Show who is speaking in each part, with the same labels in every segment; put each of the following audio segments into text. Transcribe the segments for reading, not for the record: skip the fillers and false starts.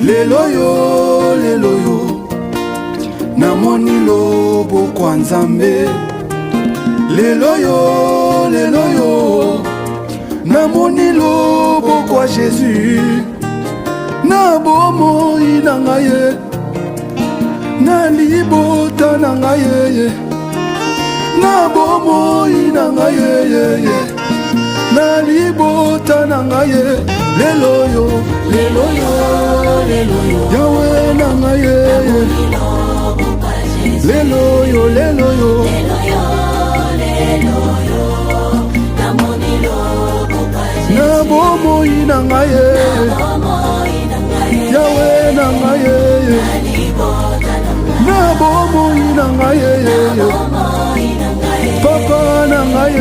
Speaker 1: lelo yo namoni lobo kwa Nzambe lelo yo namoni lobo kwa Jésus na bomoi na ngai na libota na ngai na bomoi na ngai na libota na ngai lelo yo Yahweh na ngai lelo yo na bomoi na ngai Yahweh na ngai na bomoi na ngai papa na ngai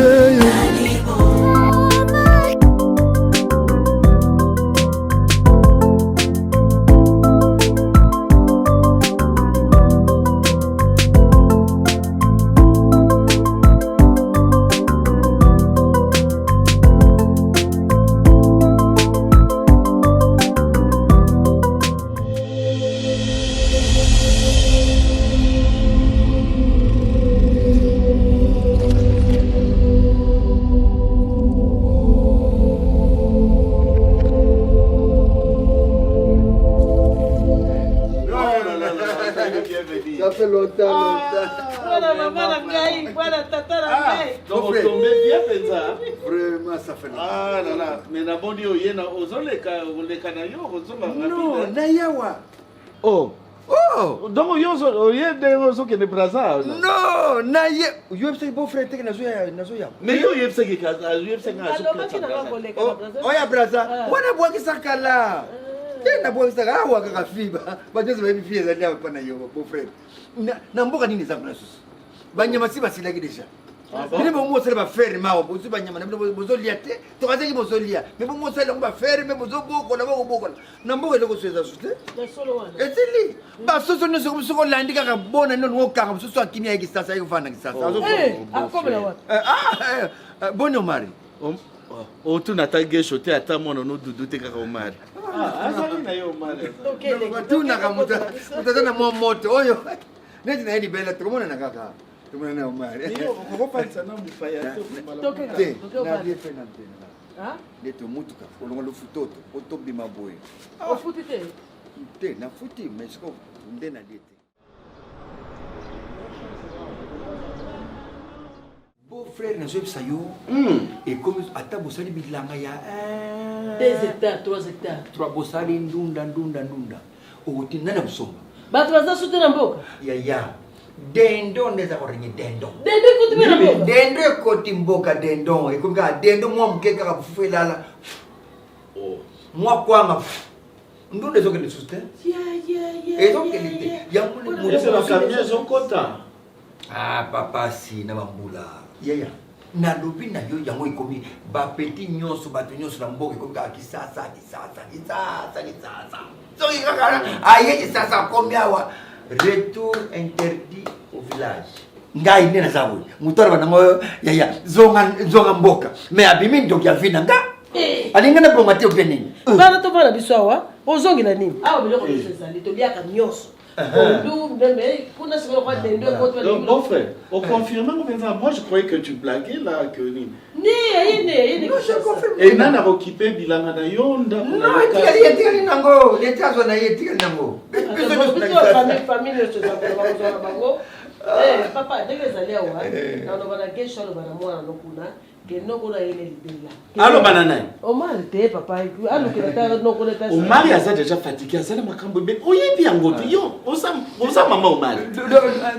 Speaker 2: Ça fait longtemps.
Speaker 3: Voilà maman la vieille, voilà tata la vieille.
Speaker 4: Donc on tombait bien penza.
Speaker 2: Vraiment ça fait longtemps.
Speaker 4: Ah là là, mais na bondi oyena ozoleka na yo ozoma rapide.
Speaker 2: Non, na yawa.
Speaker 4: Oh.
Speaker 2: Oh.
Speaker 4: Donc yozo oyende ozo ke ne braza.
Speaker 2: Non, na ye. Yo c'est beau frère te na zo ya.
Speaker 4: Mais yo yepse ke kaza, yepse nga
Speaker 3: Alors maki na ngoleka na braza.
Speaker 2: Oya braza. Wana bwakisa kala. Tena bwakisa hawa kaka fiba. Bajoze ba bifie za ndia pa na yo beau frère. Na mboka nini zangu na susu. Banyama si basilaki deja. Bine bo mo sele ba faire mawo bozu banyama na bozo liate. To kaze ki bozo lia. Me bo mo sele ba faire me bozo boko na boko. Na mboka leko sweza sute.
Speaker 3: Na solo wana.
Speaker 2: Etili. Ba soso no soko landika ka bona no ngo kanga soso akimia hiki sasa hiyo fana kisasa.
Speaker 3: Akome na wana.
Speaker 2: Bonne Omari.
Speaker 4: O tu na tagesho te ata mono no dudu te kaka Omari. Ah, azali na yo Omari.
Speaker 2: Donc tu na kamuta. Mutazana moto oyo. Neti na hedi bela tukomona na kaka. Tumona na Omari.
Speaker 4: Yo ko panza na mufaya to mala.
Speaker 2: Te. Na vie fenante.
Speaker 3: Ah?
Speaker 2: Leto mutuka. Olonga lo futoto. Otobi maboye.
Speaker 3: O futi te.
Speaker 2: Te na futi mesiko ndena dete. Beau-frère na zoebisa yo et comme ata bosali bilanga ya
Speaker 3: 2 hectares, 3 hectares.
Speaker 2: 3 bosali ndunda oti nana busomba
Speaker 3: Bato baza sute na mboka.
Speaker 2: ya dendo ndeza korenye dendo
Speaker 3: Dende kuti na mboka.
Speaker 2: dendo ekoti mboka dendo ekomika dendo mwa mkeka ka fufu elala mwa kwanga ndunda zoke le suste ezokelite yamule
Speaker 4: Ese la kamia zokota.
Speaker 2: papa si na bambula yaya na lobi na yo yango ikomi ba petit nyonso bato nyonso na mboka ikomi ka kisasa so ikakana aye kisasa komi awa retour interdit au village ngai nena zabu mutoro banango yaya zonga mboka me abimi ndoki avina nga alingana kwa mateo penini
Speaker 3: Bana to bana biswawa ozongi na nini awa biloko bisezali to liaka nyonso.
Speaker 4: Donc, mon frère, au confirmant, moi je croyais que tu blaguais là. Que... Et Nana a occupé Bilanga Yonda.
Speaker 2: Non, il y a nango. Les tas on a été nango.
Speaker 3: Papa, dès que vous allez au on va la guéche, on va la moire, on a que non qu'on a aimé l'idée.
Speaker 4: Allô, banana.
Speaker 3: Omar était papa, allô, que la non qu'on est.
Speaker 4: Omar a déjà fatigué, ça m'a cambré. Oh, il y a bien goûté. Yo, osa maman Omar.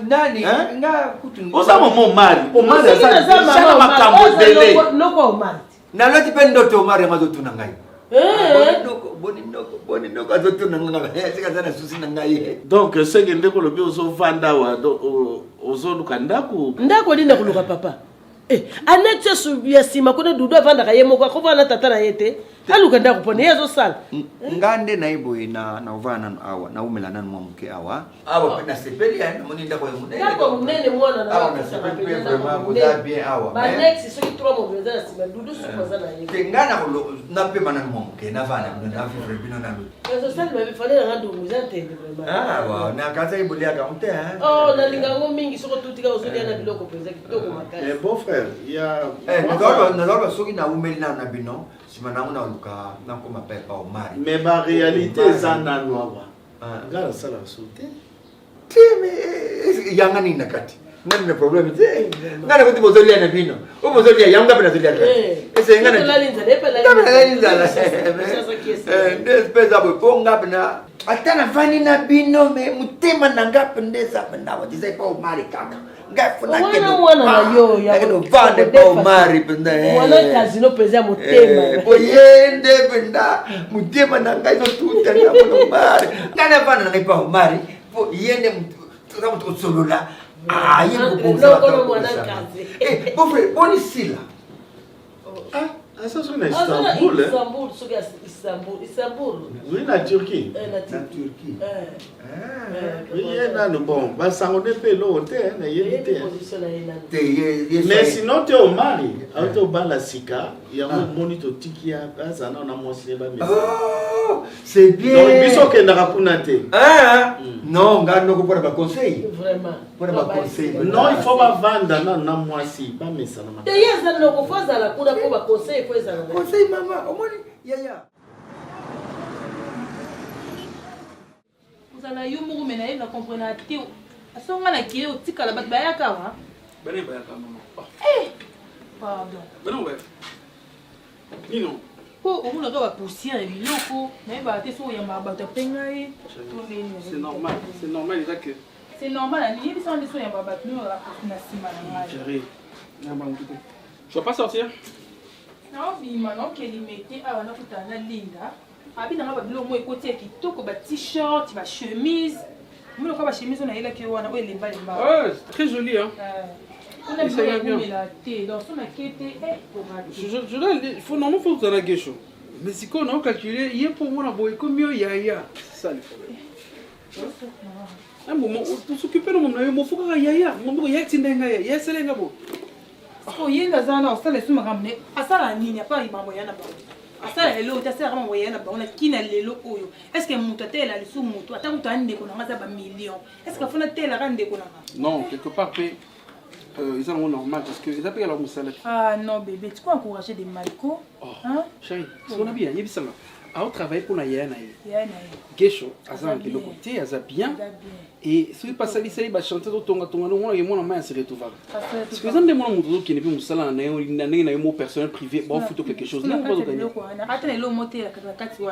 Speaker 2: Nani, nga kutu.
Speaker 4: Osa maman Omar. Omar a ça m'a cambré.
Speaker 3: Non quoi Omar.
Speaker 2: Na loti pendo to Omar ya mazotu na ngai. Boni noko azotu na ngai. Sika sana susi na ngai.
Speaker 4: Donc, c'est que ndeko lobi ozo vanda wa ozo lukandaku.
Speaker 3: Ndako linda kuluka papa. Annexe ya sima kuna dudu avanda kayemo kwa kova na tata na yete aluka ndako pone yezo sala
Speaker 2: ngande na iboye na uvana awa na umelana na mke awa awa na sepeli ya moni ndako munene
Speaker 3: ndako munene mwana na
Speaker 2: awa na sepeli vraiment boza bien awa
Speaker 3: ba next so ki 3 mo beza na sima dudu sukoza na yeye
Speaker 2: tengana ko na pe bana mke na vana na vivre bino na lutu
Speaker 3: yezo sala ba bifale na ndu muzantende vraiment
Speaker 2: wa na kaza ibolia ka mte
Speaker 3: oh na lingango mingi soko tutika ozolia na biloko peza kitoko makasi
Speaker 4: beau frère il y a
Speaker 2: na soki na umeli na bino sima na una luka na ko mapepa o mari
Speaker 4: mais ba réalité za na noa ngala sala soute
Speaker 2: teme yanga ni nakati ngani na problem te ngana kuti bozolia na bino o bozolia yanga pena zolia ese ngana
Speaker 3: la linza depa la
Speaker 2: linza ndespeza boponga pena atana vani na bino me mutema na ngapi ndesa pena wajisa pa o mari kaka
Speaker 3: mwana na yo ya
Speaker 2: vande pa mari penda
Speaker 3: mwana casino pesa mutema
Speaker 2: boyende penda mutema na ngai no tuta na mwana mari ngana vana na ngai pa mari po yende tuka mutosolola yende kubuza
Speaker 3: mwana kazi
Speaker 2: bofre boni sila
Speaker 4: ça c'est na Istanbul
Speaker 3: Istanbul
Speaker 4: oui na Turquie oui non bon ba sango de pelo te na yelite mais sinon te au Mali auto bala sika ya monito tikia azana na mosle ba mais
Speaker 2: c'est bien
Speaker 4: donc biso ke ndaka kuna te
Speaker 2: non ngano ko pour ba conseil
Speaker 3: vraiment
Speaker 2: pour ba conseil
Speaker 4: non il faut ba vanda na mwasi ba mesana ma
Speaker 3: te yeza no ko faza la kuna ko ba conseil ko eza na
Speaker 2: conseil mama omoni yaya
Speaker 5: Vous avez eu mon ménage, vous comprenez à Théo. À ce moment-là, qui est au petit calabat, Bayaka.
Speaker 6: Bene Bayaka, maman.
Speaker 5: Pardon.
Speaker 6: Ben non, ouais. Ni non.
Speaker 5: Pour vous, le gars poussière et biloko. Mais bah, t'es sur Yamba, bah, t'as peigné.
Speaker 6: C'est normal. C'est normal, déjà que.
Speaker 5: C'est normal, il y a des gens qui sont Yamba, bah, nous, on a pas
Speaker 6: Chérie. Tu vas pas sortir?
Speaker 5: Non, mais maintenant qu'elle est mettée, ah, on a tout un linda. Ah, bien, on a le mot écouté qui toque, bah, t-shirt, bah, chemise. Nous, on a chemise, on a là qui on a les balles.
Speaker 6: Ouais, c'est très joli, hein.
Speaker 5: On a bien la thé, dans son maquette,
Speaker 6: il faut normalement faut que tu aies quelque chose. Mais si on a calculé, il y a pour moi la boîte comme mieux, yaya. C'est ça le problème. Un moment, pour s'occuper de mon ami, il faut que yaya. Mon bout, yaya, tu n'es pas yaya, c'est le gabo.
Speaker 5: Oh, il y a des gens qui sont ramenés. À ça, il n'y a pas de moyen à bord. À ça, il y a des gens moyen à bord. On a qui n'a les locaux. Est-ce que mon tête est sous mon toit? Attends, tu as un décon, on a un million. Est-ce qu'il faut une telle rende décon?
Speaker 6: Non, quelque part, ils sont normal parce que ils appellent la moussala.
Speaker 5: Ah non, bébé, tu peux encourager des malco?
Speaker 6: Hein? Chérie, ce qu'on a bien, il y a ça. À travailler pour la Yana.
Speaker 5: Yana.
Speaker 6: Gesho, Azan, qui est le côté, Azan bien. Et si vous passez à l'issue, chanter au Tonga Tonga, on a mon main à se retrouver. Parce que vous avez des gens qui ne peuvent pas aller dans un personnel privé, bon, faut quelque chose. Non, pas de gagner.
Speaker 5: Attends, le moté à 4 ans.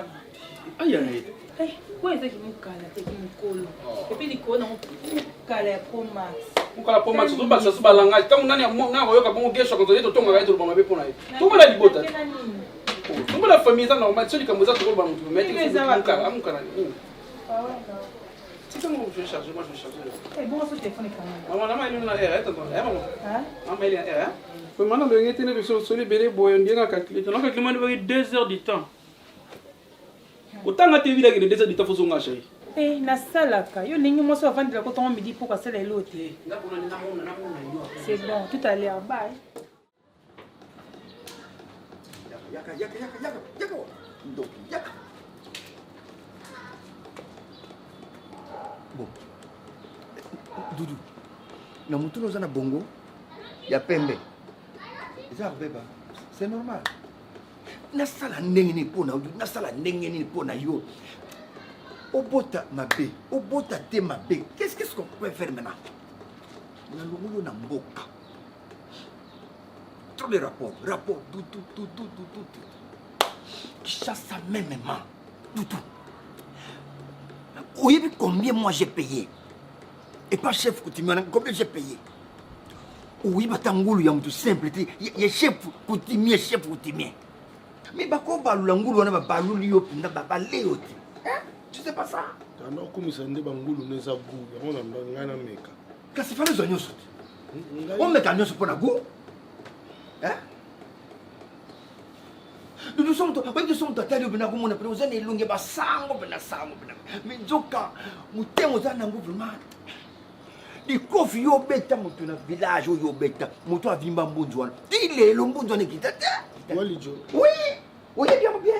Speaker 6: Aïe, aïe.
Speaker 5: Eh, quoi est-ce que vous calez, t'es une colo? Et puis, les colons, vous calez pour Max.
Speaker 6: Vous calez pour Max, vous passez sur le langage. Quand on a un bon Gesho, quand on est au Tonga, on va pour aller. Tout le monde a dit bota. Tout le famille est normale, celui qui a besoin de vous mettre un carré. C'est ça, moi je vais charger, moi je vais charger.
Speaker 5: Eh, bon, ce téléphone est quand même.
Speaker 6: Maman, elle est là, attends, maman. Maman, elle est là. Maintenant, le gars est sur les bébés, boy, on vient à calculer. Donc, le moment de 2 heures du temps. Autant que tu vis là, il y a 2 heures du temps, il faut se engager.
Speaker 5: Eh, na salaka. Yo, n'engue moi, ça va vendre quand on me dit pour casser les lots. C'est bon, tout à l'heure, bye.
Speaker 2: Yaka. Bon. Doudou. Na mutu no zana bongo ya pembe. Eza beba. C'est normal. Na sala ndenge ni pona, na sala ndenge ni pona yo. Obota mabe, obota te mabe. Qu'est-ce qu'on peut faire maintenant? Na longulo na mboka. Trop de rapports, tout. Chassa même maman. Tout. Oui, mais combien moi j'ai payé? Et pas chef coutumier, combien j'ai payé? Oui, mais tangoulou, il y a tout simple. Il y a chef coutumier. Mais bako balangulu, on a balulu yo, on a baléo. Tu sais pas ça?
Speaker 1: Alors, comme ça, on a bangulu, on a goût, on a bangana meka.
Speaker 2: Qu'est-ce que c'est les oignons? On met un oignon pour la goût? Hein? Nous sommes totally bien comme on a pris aux années longues, bah sango, mais zoka, mouté aux années vraiment. Les coffres yo bêta, mouton na village yo bêta, mouton à vimba mbunzouan. Il est le mbunzouan qui t'a.
Speaker 1: Oui,
Speaker 2: oui, bien.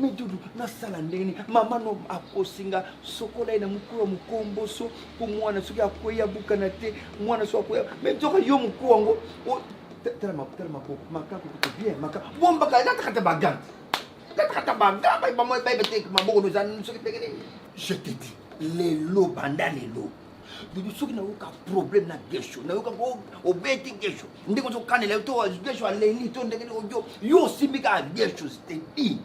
Speaker 2: Mais Doudou, na sala ndeni, mama no akosinga sokola ina mukuru mukomboso, pour mwana soki akoya bukana te, mwana so akoya. Mais zoka yo mukuru wango, tellement makako ko bien, makako. Bomba ka na takata bagant. Takata bagant, ba mo ba bete maboko no zan soki pekene. Je te dis, les lots banda les lots. Doudou soki na uka problème na gesho, na uka o beti gesho. Ndiko so kanela to gesho aleni to ndenge yo simbika gesho te di.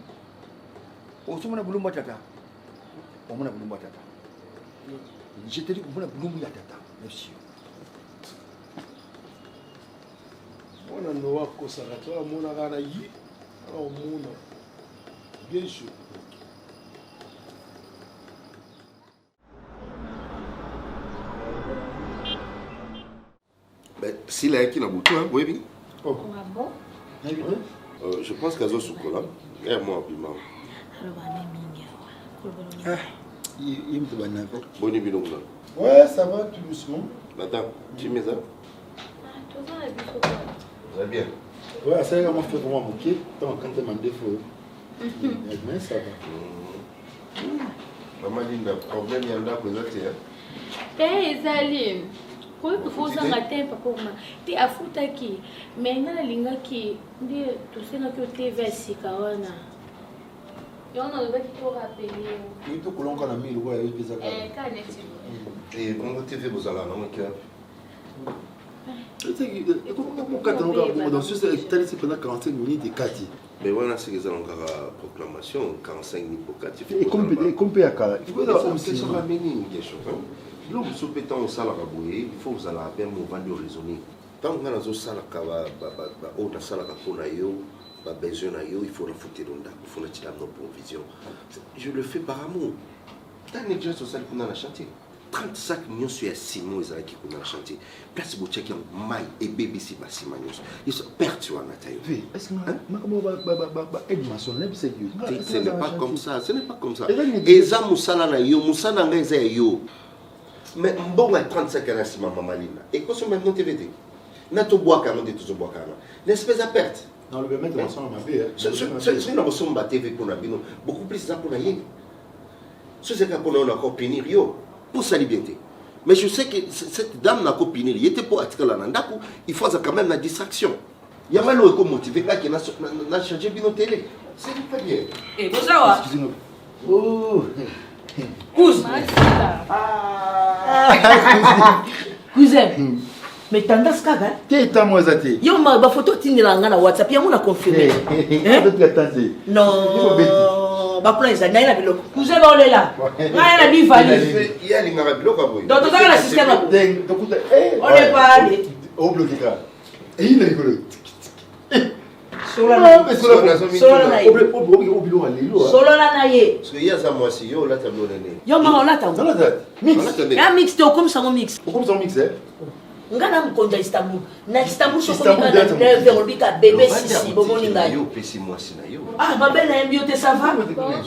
Speaker 2: Osumuna bulumba tata. Omuna bulumba tata. Je te dis que omuna bulumba ya tata. Merci.
Speaker 1: On a noa kosaka to amona kana yi. Alors mona. Bien sûr.
Speaker 7: Ben, s'il a qui n'a bouton, hein, oui.
Speaker 1: Oh.
Speaker 8: Bon?
Speaker 7: Je pense qu'à Zosukola, et moi, puis moi. Bonne nuit, donc.
Speaker 1: Ouais, ça va tout doucement.
Speaker 7: Madame, tu mets ça? Très bien.
Speaker 1: Ouais, ça va comment faire pour moi, ok? Tant quand tu m'as défaut. Mais ça va.
Speaker 7: Maman dit qu'il y a un problème, il y a un présenté.
Speaker 8: Eh, Zalim. Quoi que faut s'en rater, papa, tu as foutu qui? Mais il y a la ligne qui dit tout ça que tu es versé, Kawana. Et on a le qui te rappeler.
Speaker 1: Il faut que l'on ait mis le roi et puis ça.
Speaker 7: Et comment tu fais vous allez dans mon cœur?
Speaker 1: Dans ce cas, c'est pendant 45 minutes et 4.
Speaker 7: Mais voilà, c'est que ça encore la proclamation, 45 minutes pour 4.
Speaker 1: Et comme peut y avoir, il faut que
Speaker 7: ça va venir quelque chose. Donc, si vous êtes en salle à rabouiller, il faut que vous allez à peine vous raisonner. Tant que vous avez une salle à besoin, il faut la foutre dans il faut la tirer dans nos vision. Je le fais par amour. Tant que les gens sont dans le chantier. 35 millions sur 6 mois qui sont dans le chantier. Place pour checker maille et bébé si bas si manios. Ils sont perturbés à l'intérieur.
Speaker 1: Est-ce que
Speaker 7: ce n'est pas comme ça. Ce n'est pas comme ça. Et ça, Moussala na yo, Moussala na yo. Mais bon, 35 ans si maman malina. Et quoi sont maintenant TVT? N'a tout bois quand on dit tout bois quand l'espèce à perte.
Speaker 1: Non, le mettre dans son mabé.
Speaker 7: C'est une notion de TV pour nous. Beaucoup plus ça pour nous. C'est ce qu'on a encore pénir pour sa liberté. Mais je sais que cette dame n'a pas pénir. Il était pour attirer la nandaku. Il faut quand même la distraction. Il y a mal au motivé qui n'a changé bien télé. C'est pas bien.
Speaker 3: Et vous savez.
Speaker 1: Excusez-nous. Oh.
Speaker 3: Cousin. Cousin. Mais tendance kaga.
Speaker 1: T'es ta moi zati.
Speaker 3: Yo ma ba photo tinila nga na WhatsApp ya muna confirmer. Non. Ba plan ça naina biloko. Cousin ba olela. Nga na bi valise.
Speaker 7: Il y a l'ingara biloko boy.
Speaker 3: Donc toza la système là.
Speaker 1: Donc
Speaker 3: on est pas allé.
Speaker 1: Au bloqué ka. Et il est rigolo.
Speaker 3: Solo na ye.
Speaker 7: Parce qu'il y a ça moi si yo là tableau nene.
Speaker 3: Yo ma on lata.
Speaker 1: Mix.
Speaker 3: Ya mix te comme ça mon mix.
Speaker 1: Comme ça mix
Speaker 3: Ngana mkonja Istanbul. Na Istanbul soko ni kana neve olbika bébé sisi bomoni ngai.
Speaker 7: Yo pesi moi si na yo.
Speaker 3: Ah babe na mbio te ça va.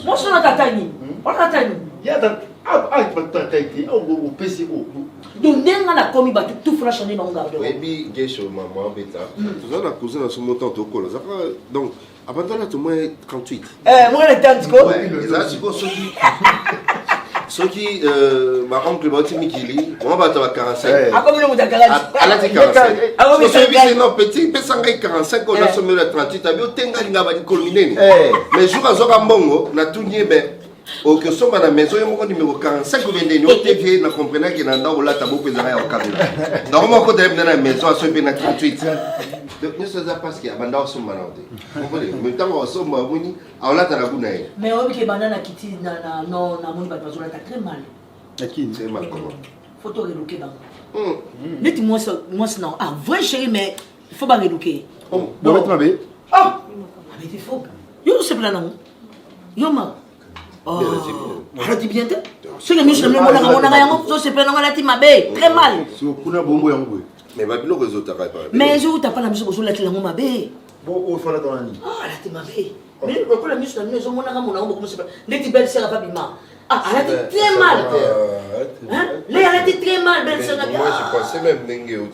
Speaker 3: Moi so na tatani. On tatani.
Speaker 1: Ya da pas taiti au PC
Speaker 3: Donc ndenga na komi ba tout flash ni nonga.
Speaker 7: Oui bi gesho maman beta. Tout ça la cousine à son montant au col. Donc abandonne tout moins 38.
Speaker 3: Moi le temps ko.
Speaker 7: Ça c'est quoi ce qui ma oncle va dire Mikili, moi va te 45.
Speaker 3: Ah comme le monde 45.
Speaker 7: À la 45. Ah oui, c'est non petit, peut 45 on a sommé le 38, tu as vu tenga linga va culminer. Mais jour à zoka mbongo na tout niebe. Au que sommes à la maison, il y a un numéro 45 ou 22, nous TV, nous comprenons qu'il y a un endroit où là, tu as beaucoup de gens au Canada. Normalement, quand tu es dans la maison, tu es à 38. Donc, nous sommes parce qu'il y a un endroit où nous sommes. Vous comprenez? Mais tant qu'on sommes à Mouni, alors là, tu as la boune.
Speaker 3: Mais on dit que banana qui tire non, na Mouni, parce qu'on a très mal.
Speaker 7: C'est mal comment?
Speaker 3: Photo relooké bango. Dites-moi non. Ah, vrai chérie, mais il faut pas relooker.
Speaker 1: Bon, mettre ma bé.
Speaker 3: Ah, mais il faut. Yo, c'est plein non. Yo, ma. Oh, arrête bien. C'est que nous sommes là, c'est plein non, la ma bé. Très mal.
Speaker 1: Si on a bombo,
Speaker 7: mais Babylone réseau t'as pas.
Speaker 3: Mais je t'as pas la musique sur la clé ma bé.
Speaker 2: Bon, au fond, dans la nuit.
Speaker 3: Ah, elle a été mauvais. Mais pourquoi la musique, elle a mon amour, comment c'est pas. Les belles sœurs, pas bima. Ah, elle a été très mal. Elle a été très mal, belle sœur.
Speaker 7: Moi, je pensais même Nengue.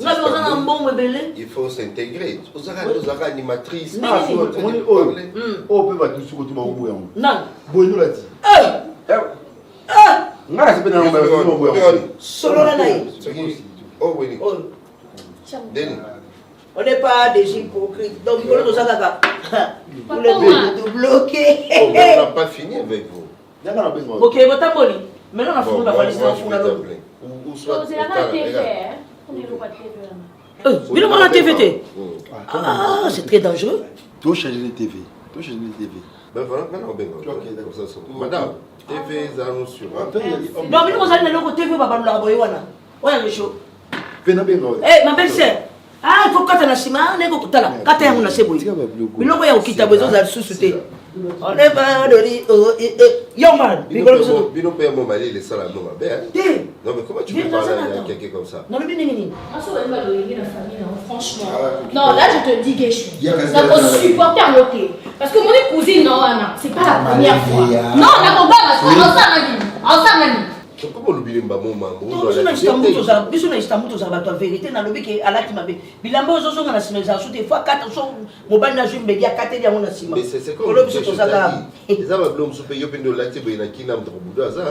Speaker 3: Il
Speaker 7: faut s'intégrer. Vous avez animatrice.
Speaker 2: Oh, peut battre sur le tout au bout.
Speaker 3: Non.
Speaker 2: Bon, nous l'a dit. Non, c'est pas dans le
Speaker 3: Solo la naïe.
Speaker 7: Oh, oui. Denis.
Speaker 3: On n'est pas des hypocrites. Donc, il faut nous avoir. Vous les bloquer.
Speaker 7: On n'a pas fini avec vous.
Speaker 3: Ok, votre abonné. Maintenant, on a fini par faire les enfants.
Speaker 7: Où soit.
Speaker 8: C'est la TV. On est pas TV.
Speaker 3: Mais non, on a TVT. Ah, c'est très dangereux.
Speaker 2: Tu changes les TV. Tu changes les TV.
Speaker 7: Ben voilà, maintenant, madame, TV, ça nous sur.
Speaker 3: Non, mais nous, on a le TV, on va pas nous la ouais, le show.
Speaker 2: Eh,
Speaker 3: ma belle-sœur. Ah, il faut que tu aies un chima, on est au Kutala. Quand tu as un chima, mais non, il y a un qui t'a besoin de sous-souter. On n'est pas de riz. Yoman,
Speaker 7: Bino père mon mari, il est ça là, non, non, mais comment tu peux parler à quelqu'un comme ça?
Speaker 3: Non, mais non.
Speaker 8: Franchement. Non, là, je te dis quelque chose. Ça peut supporter à noter. Parce que mon cousine, non, c'est pas la première fois. Non, on a compris,
Speaker 7: comment l'oublier maman
Speaker 3: biso na Istanbul tozala bato ya vérité nalobi ke alati mabe bilamba ozozonga na nsima ezala so des fois 4 so mobali na zwi mbeli akateli yango na nsima kolo biso tozaka
Speaker 7: eza babilo mosusu mpe yo mpe nde olati boye na kina moto kobudo aza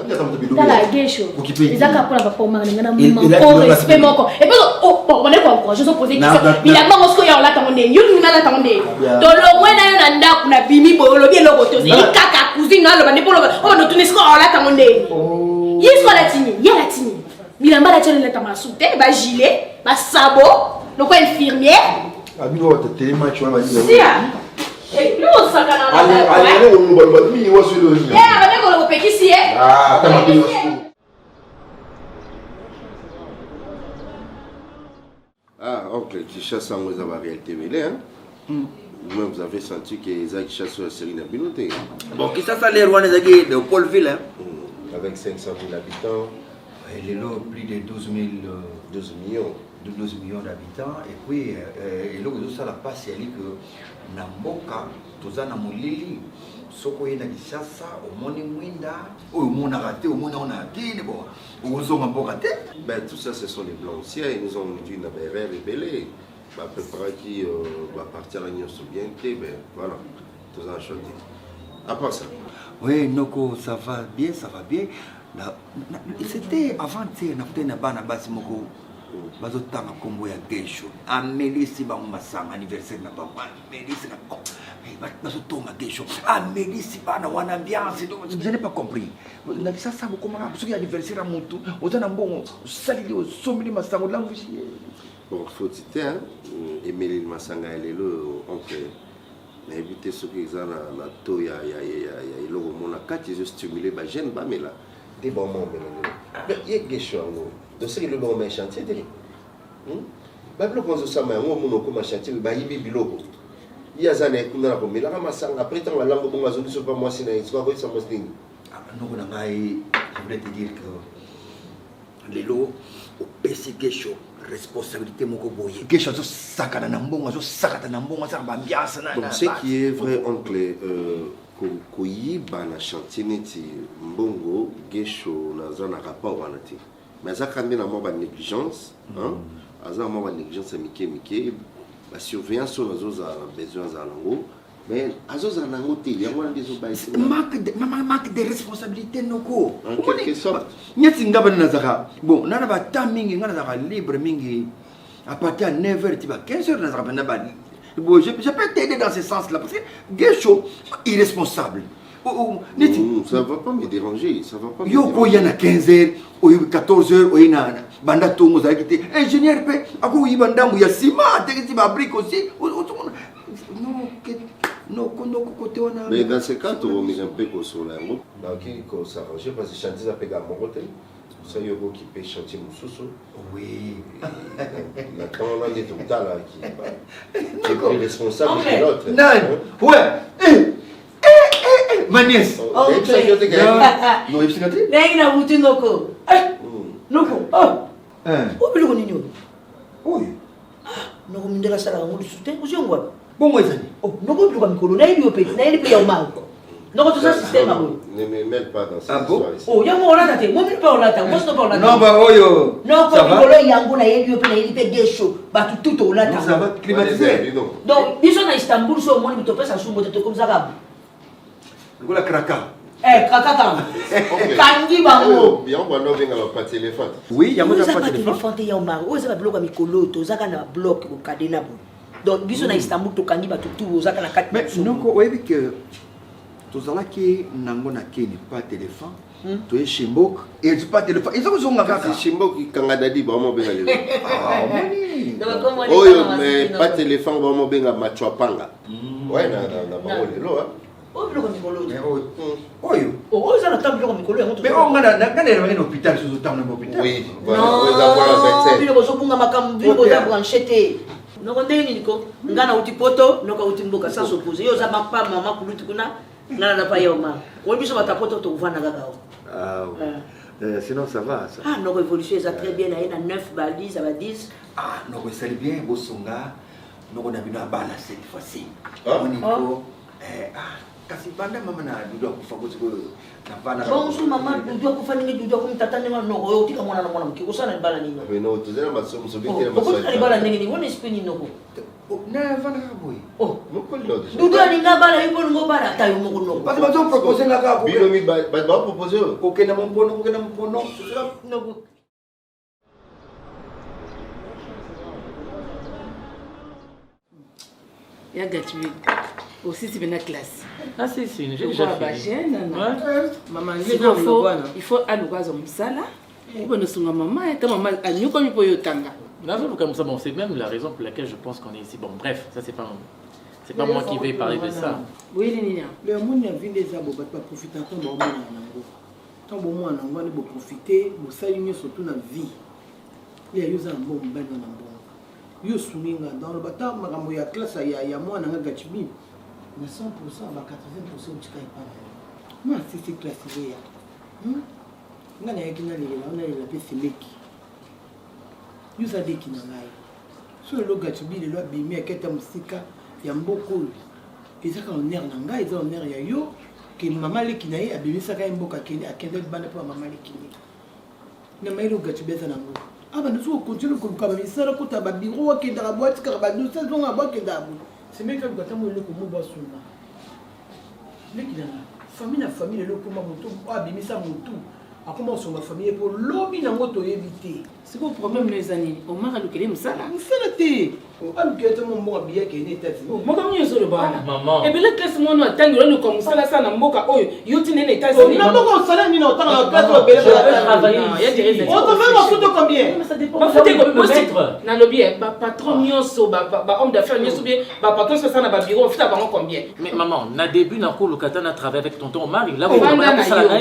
Speaker 8: tala gesho ezaka mpona bapoma na nga na respect moko epe on est quoi je pose question bilamba mosiko ya olata ngo ndeni yo ninga alata ngo ndeni tolongwe na yo na ndako na bimi boye olobi eloko te ozeli kaka cousine aloba nde mpo oloba oyo notunisiko olata ngo ndeni Yesu alatini, yalatini. Bilamba la tchène leta masouté, ba gilet, ba sabot, le quoi infirmière.
Speaker 2: Amigo, tu télématch, tu vas dire.
Speaker 8: Si ah. Et plus on s'en canne.
Speaker 2: Allez, on va le mini, on va se le dire.
Speaker 8: Eh, avec on le péki si eh.
Speaker 2: Ah, t'as ma vie.
Speaker 7: Ah, oncle, tu chasses en vous avoir réalité mêlée, hein? Vous-même, vous avez senti que Isaac chasse sur la série d'Abinoté.
Speaker 2: Bon, qui ça, les rois de Paulville, hein?
Speaker 7: Avec 500 000 habitants.
Speaker 2: Il est là, plus de 12 millions. De 12 millions d'habitants. Et puis, il y a la passe, il y a que Namboka, tout ça, Namolili, Soko Yena Kishasa, au Moni Mwinda, au Mona raté, au Mona Onati, au Zomamboka.
Speaker 7: Ben, tout ça, ce sont les blancs anciens. Ils nous ont dit une erreur rébellée. À peu près qui va partir à l'Union soviétique. Ben, voilà, tout ça a chanté. À part ça.
Speaker 2: Oui, Noko, ça va bien. C'était avant-hier, on a bana basi moko bazotanga kombo ya gesho. Amelisi ba masanga anniversaire na papa. Amelisi na ko. Bazotonga gesho. Amelisi bana wana ambiance. Je n'ai pas compris. Na ça beaucoup mara parce que anniversaire à mutu. Ozana mbongo salili osomili masango langu si.
Speaker 7: Bon, faut dire hein, Emily Masanga elle est le oncle. Mais éviter ce qu'ils ont na to ya ilo mona kati je stimuler ba jeune ba mais là des bons moments mais il y a quelque chose donc c'est le bon chantier de ba blo ko ça ma ngo mono ko ma chantier ba yibi biloko il y a zane kuna na ko mais là masanga après tant la langue bon azoni so pas moi c'est na quoi ça must thing
Speaker 2: non na ngai je voulais te dire que lelo au PC gesho responsabilité moko boye gesho zo sakana na mbongo zo sakata na mbongo ça ba ambiance na
Speaker 7: donc ce qui est vrai oncle ko yiba na chantier neti mbongo gesho na za na rapport wana ti mais ça quand même na mo ba négligence hein aza mo ba négligence mike ba surveillance sur les autres besoins à lango mais azoza nango te yango na dezo ba
Speaker 2: manque de responsabilité noko
Speaker 7: en quelque sorte
Speaker 2: nyati ngaba na zaka bon nana ba tamingi ngana zaka libre mingi à partir de 9h tu vas 15h na zaka na ba bon je peux t'aider dans ce sens là parce que gesho irresponsable
Speaker 7: ça va pas me déranger ça va pas
Speaker 2: yo ko yana 15h ou 14h ou ina banda tongo za kiti ingénieur pe ako yibanda mu ya ciment te ti ba brique aussi non côté on a
Speaker 7: mais dans ce cas tu vas mettre un peu sur la route donc il faut s'arranger parce que chantier ça pega mon côté ça y a qui peut chantier mususu
Speaker 2: oui
Speaker 7: la quand on a des tout là qui est responsable de l'autre
Speaker 2: non ouais ma nièce non il s'est gâté
Speaker 3: mais il a voulu noko noko oh biloko nini
Speaker 2: oui
Speaker 3: noko mindela sala ngoli soutien uzongwa
Speaker 2: Bon, moi, ça.
Speaker 3: Oh, non, non, non, non, non, non, tout ça, système à vous.
Speaker 7: Ne me mêle pas dans cette
Speaker 2: bon?
Speaker 7: histoire ici.
Speaker 3: Oh, il y a mon là, moi, je parle là, moi, je parle là.
Speaker 2: Non, bah, oh, yo.
Speaker 3: Non,
Speaker 2: Ça va?
Speaker 3: il y a un bon, il y a des chaud, bah, tout au là.
Speaker 2: Ça va climatiser.
Speaker 3: Donc, ils sont à Istanbul, sur moi, ils te passent à Soumbo, comme ça.
Speaker 2: Vous la kraka.
Speaker 3: Eh, Krakaka. Kangi bango.
Speaker 7: Bien, on va venir à pas téléphone.
Speaker 2: Oui, il y a
Speaker 3: Vous
Speaker 2: pas
Speaker 3: avez pas
Speaker 2: téléphone.
Speaker 3: téléphone, il y a un mari. Vous avez bloqué Mikolo, vous avez un bloc au Kadena. Donc, ils sont à Istanbul, tu kangi, tout, vous avez un 4.
Speaker 2: Mais non, oui, que tous ceux qui n'ont pas téléphone, tu es chimbok et tu pas téléphone. Ils ont un
Speaker 7: C'est Chimbok qui kangadadi, vraiment bien aller.
Speaker 3: Oh,
Speaker 7: Oh, mais pas téléphone, vraiment bien à Machuapanga. Ouais, non.
Speaker 3: Oh, bloqué Mikolo.
Speaker 2: Oh, yo.
Speaker 3: Oh, ils ont un bloc Mikolo.
Speaker 2: Mais on a un hôpital sur le temps de l'hôpital.
Speaker 7: Oui,
Speaker 3: Non,
Speaker 7: voilà.
Speaker 3: il y a un branché. Non, on est Nico. Ngana uti poto, noka uti mboka sans s'opposer. Yo zama pa maman kulutu kuna. Nana pas yoma. On biso bata poto to vana gagao.
Speaker 2: Ah oui. Sinon ça va ça.
Speaker 3: Ah, nos révolutions ça très bien, il y a 9 balises, ça va 10.
Speaker 2: Ah, non, c'est bien, Bosonga. Nous on a vu la balle cette fois-ci.
Speaker 7: Ah.
Speaker 2: On y faut kasi banda mama na dudu akufa kwa sababu na bana.
Speaker 3: Bon, so maman dudu akufa ningi dudu akumtatane no yotika mwana na mwana mkiko sana bala nini.
Speaker 7: Mais non, tu sais masomo sobiki
Speaker 3: Pourquoi tu bala ningi ni wona spini noko.
Speaker 2: Na vana kaboy.
Speaker 3: Oh,
Speaker 7: Mokolo.
Speaker 3: dudu aninga bala yuko ngo bala tayo moko no.
Speaker 2: Parce que tu proposer la ka.
Speaker 7: Bilo mi ba proposer.
Speaker 2: OK na mpono, OK na mpono.
Speaker 3: No.
Speaker 9: Ya Gatwi. Aussi c'est une classe.
Speaker 10: Ah si, j'ai déjà fait.
Speaker 9: Maman, il faut aller au Msala. Il faut nous maman et maman a nous comme il peut tanga.
Speaker 10: Comme ça, bon, c'est même la raison pour laquelle je pense qu'on est ici. Bon, bref, ça c'est pas moi qui vais parler de ça.
Speaker 9: Oui, Nina.
Speaker 1: Le monde a vu des abos, pas profiter tant bon moment nango. Tant bon moment nango, on va profiter, vous saluer surtout dans la vie. Les yeux en bon ben dans bon. Yo souminga dans le bâtard, makambo ya classe ya moi nanga gachibi. Mais 100%, ba 80% tu kai pas. Moi c'est classe ya. Ngana yakina lele, on a la pese leki. Yo sa deki na ngai. So le gachibi le loi bimi aketa musika ya mboko. Ezaka honneur na ngai, ezaka honneur ya yo que maman leki na ye abimisaka mboka kende akende bana pa maman leki. Na mailo gachibi za nango. Ah ben nous continuons comme ça là quand tu bureau qui dans la boîte car bah nous ça on a boîte qui d'abord c'est même quand tu le comme boss là mais qui dans la famille le comme moto ah bimi ça moto à comment sur ma famille pour lobby na moto éviter
Speaker 9: c'est quoi le problème les années on m'a calculé Msala
Speaker 1: Msala ah le que mon bon bien qui est tête
Speaker 9: moi comme yo le bana
Speaker 10: Maman.
Speaker 9: Et bien la classe moi on tango le comme Msala ça na mboka oyo yo tine na États-Unis
Speaker 1: non non ça ni non tant la place au
Speaker 10: bel travailler
Speaker 9: il y a des raisons
Speaker 1: on te fait ma photo combien
Speaker 10: mais ça dépend
Speaker 9: ba photo combien na lobby ba patron nyonso ba homme d'affaires nyonso bien ba patron ça na ba bureau fita ba combien
Speaker 10: mais maman na début na ko lokata na travailler avec tonton Omar là où on va ça là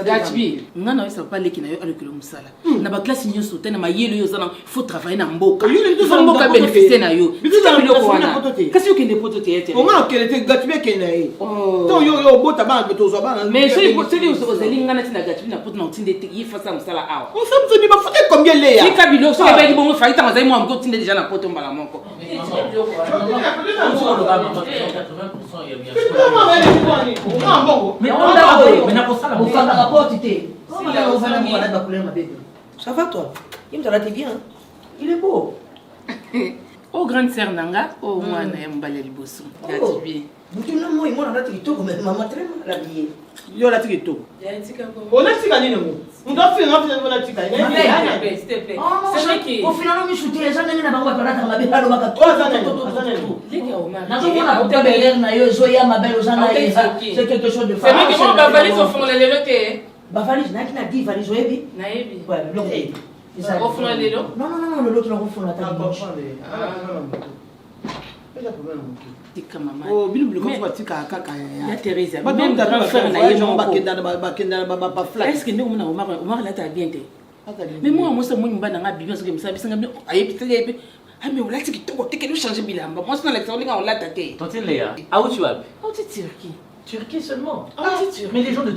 Speaker 9: Gatbi ngana ça pas leki na yo avec le Msala na ba classe nyonso tena mayelo yo zana faut travailler na mboka faut mboka bénéficier na yo qu'est-ce que tu poto te
Speaker 1: on a quel était Gatbi qui naï ton yo bota ba to zo ba
Speaker 9: mais c'est pour celui où ozali ngana tina Gatbi na poto na tinde te yi fa ça Msala awa
Speaker 1: on s'en dit ba faut combien les ya
Speaker 9: si kabilo so ba di bongo fa ita mazai mo am ko tinde déjà na poto mbala moko
Speaker 3: Ça va toi? Il me dit bien. Il est beau.
Speaker 9: Oh grande sœur nanga, oh moi na mbala liboso. Gatbi.
Speaker 3: Mutu na moi mona na tikito mais maman très mal habillée.
Speaker 1: Yo la tikito.
Speaker 9: Ya tika ko.
Speaker 1: On a tika nini ngo? Ngafi na tika.
Speaker 9: S'il te plaît. C'est vrai que
Speaker 3: au final on shooter ça nini na bango ba na mabe halo baka.
Speaker 1: Oh ça n'est.
Speaker 9: Leka Omar.
Speaker 3: Na ko na belle na yo zo ya mabelo sana c'est quelque chose de
Speaker 9: c'est vrai que moi ba valise au fond la lelote.
Speaker 3: Ba valise na kina 10 valise oyebi.
Speaker 9: Na yebi.
Speaker 3: Ouais, long.
Speaker 9: Au fond la lelo.
Speaker 3: Non, l'autre là au fond la table.
Speaker 9: Tika maman.
Speaker 1: Oh, bilu ko tika kaka
Speaker 9: ya. Ya Teresa.
Speaker 1: Ba
Speaker 9: Même grand frère na ye mo
Speaker 1: ba kenda ba flat.
Speaker 9: Est-ce que nous Omar là ta bien te. Mais moi ça mo nyumba na nga bibi so ke misa bisanga ayebi tele ah mais on l'a dit que tu peux changer bilamba. Moi c'est dans on l'a tâté.
Speaker 10: Tantine Léa, où tu vas?
Speaker 9: Où tu tires qui?
Speaker 10: Turquie seulement. Mais les gens qui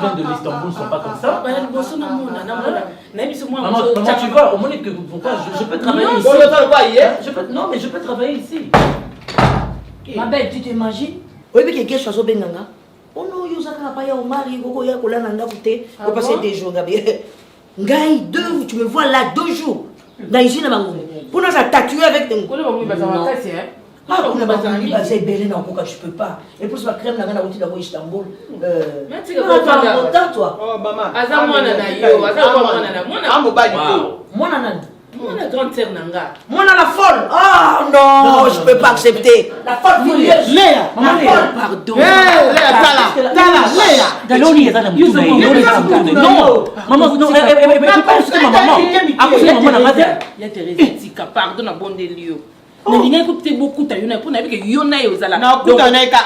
Speaker 10: viennent de l'Istanbul ne sont pas comme ça. Maman, comment tu vas? Au moins que pourquoi je peux travailler ici. Non, mais je peux travailler ici.
Speaker 3: Ma belle, tu t'imagines? Oui, mais quelque chose au Benganga. Oh non, il y a pas au mari, il y a un anda bouté, on passe des jours. Ngai, 2 jours, tu me vois là 2 jours. Dans ici, pour nous tatouer avec des. Ah, on a basé belé dans le je peux pas. Et pour ça, crème, on a route dans Istanbul. Mais tu es toi.
Speaker 9: Oh, maman. Moi, la grande sœur Nanga.
Speaker 3: Moi, la folle. Oh non, je peux pas accepter. La folle furieuse.
Speaker 9: Léa, maman, Léa. Pardon. Léa, Tala, Léa. Daloni, non, maman, non, maman. Il y a Thérèse Tika, pardon, na bon délio. Mais il y a beaucoup de temps, pour n'avoir que Yona et Ozala.
Speaker 1: Non, écoute, on est qu'à